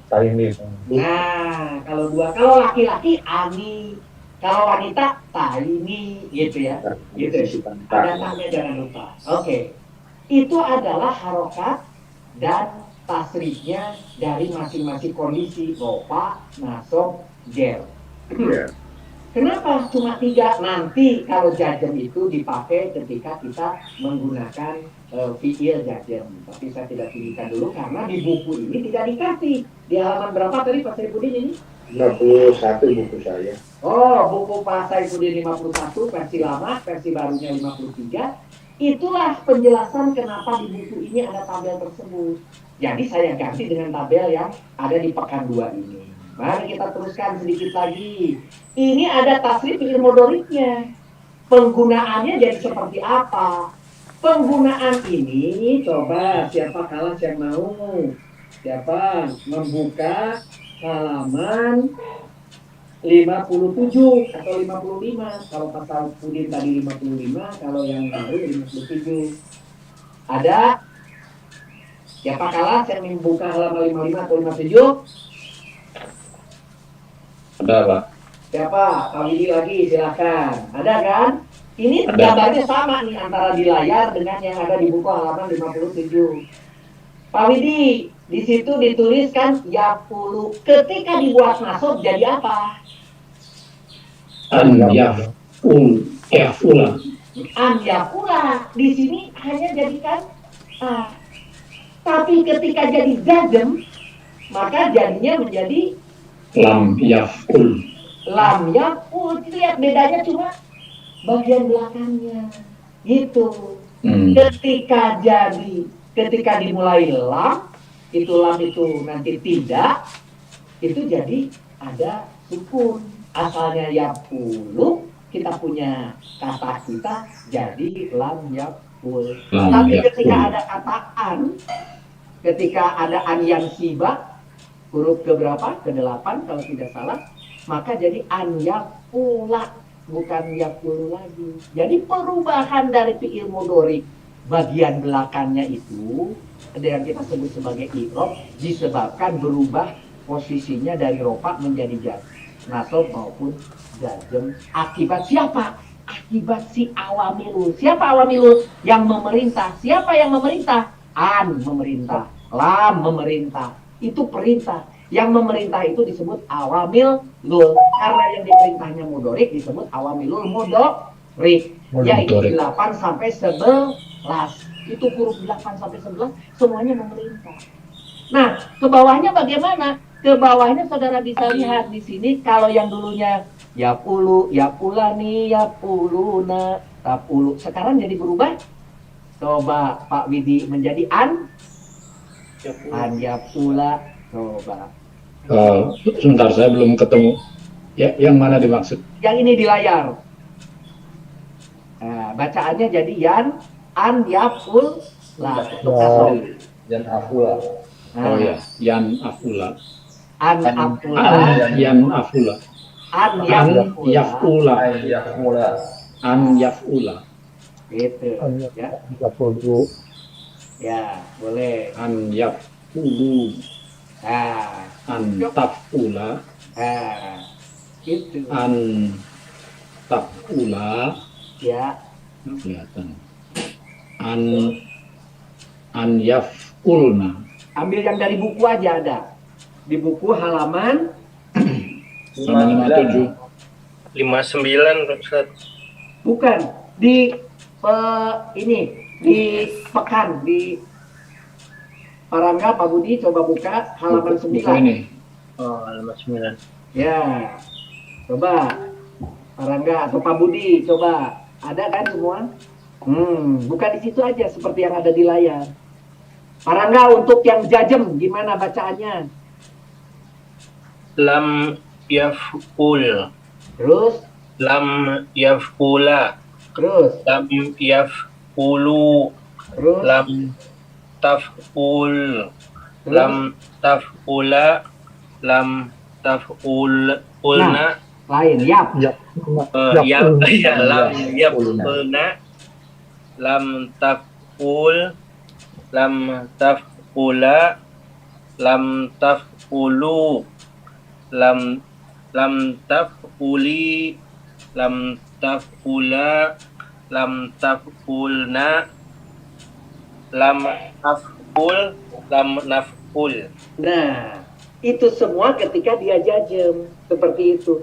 Nah, kalau laki-laki ani, kalau wanita taini, gitu ya. Gitu. Ada taknya jangan lupa. Oke. Itu adalah harokat dan tasrifnya dari masing-masing kondisi rofa, nasab, jar. Kenapa cuma 3? Nanti kalau jajem itu dipakai ketika kita menggunakan fi'il jajem. Tapi saya tidak tunjukkan dulu karena di buku ini tidak dikasih. Di halaman berapa tadi Pak Saifuddin ini? 51 buku saya. Oh, buku Pak Saifuddin 51, versi lama, versi barunya 53. Itulah penjelasan kenapa di buku ini ada tabel tersebut. Jadi saya ganti dengan tabel yang ada di pekan 2 ini. Mari kita teruskan sedikit lagi. Ini ada tasrif fi'il mudhari'nya. Penggunaannya jadi seperti apa? Penggunaan ini, coba siapa kalah yang mau? Siapa membuka halaman 57 atau 55? Kalau Pak Saifuddin tadi 55, kalau yang baru 57. Ada? Siapa kalah yang membuka halaman 55 atau 57? Ada Pak. Siapa? Pak Widi lagi, silakan. Ada kan? Ini gambarnya sama nih antara di layar dengan yang ada di buku halaman 57. Pak Widi, di situ dituliskan yaqulu. Ketika dibuat nasab jadi apa? An yafula. An yaqula. Di sini hanya jadikan a. Tapi ketika jadi jazm, maka jadinya menjadi Lam yaful. Lam yaful. Lihat bedanya cuma bagian belakangnya. Gitu. Ketika dimulai lam, itu lam itu nanti tidak, itu jadi ada sukun. Asalnya yafulu, kita punya kata kita jadi lam yakul. Lam Tapi yakul. ketika ada kata an, ketika ada an yang sibak, huruf keberapa? Ke-8 kalau tidak salah, maka jadi an yakula, bukan yakulu lagi. Jadi perubahan dari fi'il mudhari bagian belakangnya itu yang kita sebut sebagai i'rab disebabkan berubah posisinya dari rofa menjadi jar, nasab maupun jazm. Akibat siapa? Akibat si awamilul. Siapa awamilul? Yang memerintah. Siapa yang memerintah? An memerintah, lam memerintah. Itu perintah. Yang memerintah itu disebut awamil lul. Karena yang diperintahnya mudorik disebut awamilul mudorik. Yaitu 8 sampai 11. Itu huruf 8 sampai 11 semuanya memerintah. Nah, ke bawahnya bagaimana? Ke bawahnya saudara bisa lihat di sini kalau yang dulunya yapulu, yapulani, yapuluna, tapulu. Sekarang jadi berubah. Coba Pak Widi menjadi an yapula. Coba. Sebentar, saya belum ketemu. Ya, yang mana dimaksud? Yang ini di layar. Nah, bacaannya jadi an yapul lah. Yan afula. Oh ya, yan afula. An apula. Yan afula. An An yapula. yafula. Ay yakmula. An yafula. Gitu. Ya. 30. Ya, boleh. An yafulu. Nah, An tafula. nah. Gitu. An tafula. Ya. Kelihatan. An yafulna. Ambil yang dari buku aja ada. Di buku halaman 57. 59 Ustaz. bukan di ini di pekan di Parangga Pak Budi coba buka halaman Buku 9. ini. Oh, 59. Ya. Coba Parangga atau Pak Budi coba. Ada kan semua? Bukan di situ aja seperti yang ada di layar. Parangga untuk yang jajem gimana bacaannya? Lam yaf'ul. Terus, Lam yaf'ula. terus, Lam yaf'ulu. terus, Lam taf'ul. terus. Lam taf'ula. Lam taf'ul. Ulna. Lain, yap. Ya, lam yaf'ulna. Lam taf'ul. Lam taf'ula. Lam taf'ulu. Lam taf'uli. Lam taf'ula. Lam taf'ulna. Lam taf'ul. Lam naf'ul. Nah, itu semua ketika dia jajem seperti itu.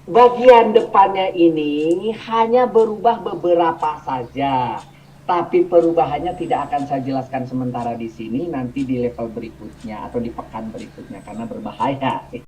Bagian depannya ini hanya berubah beberapa saja, tapi perubahannya tidak akan saya jelaskan sementara di sini, nanti di level berikutnya atau di pekan berikutnya karena berbahaya.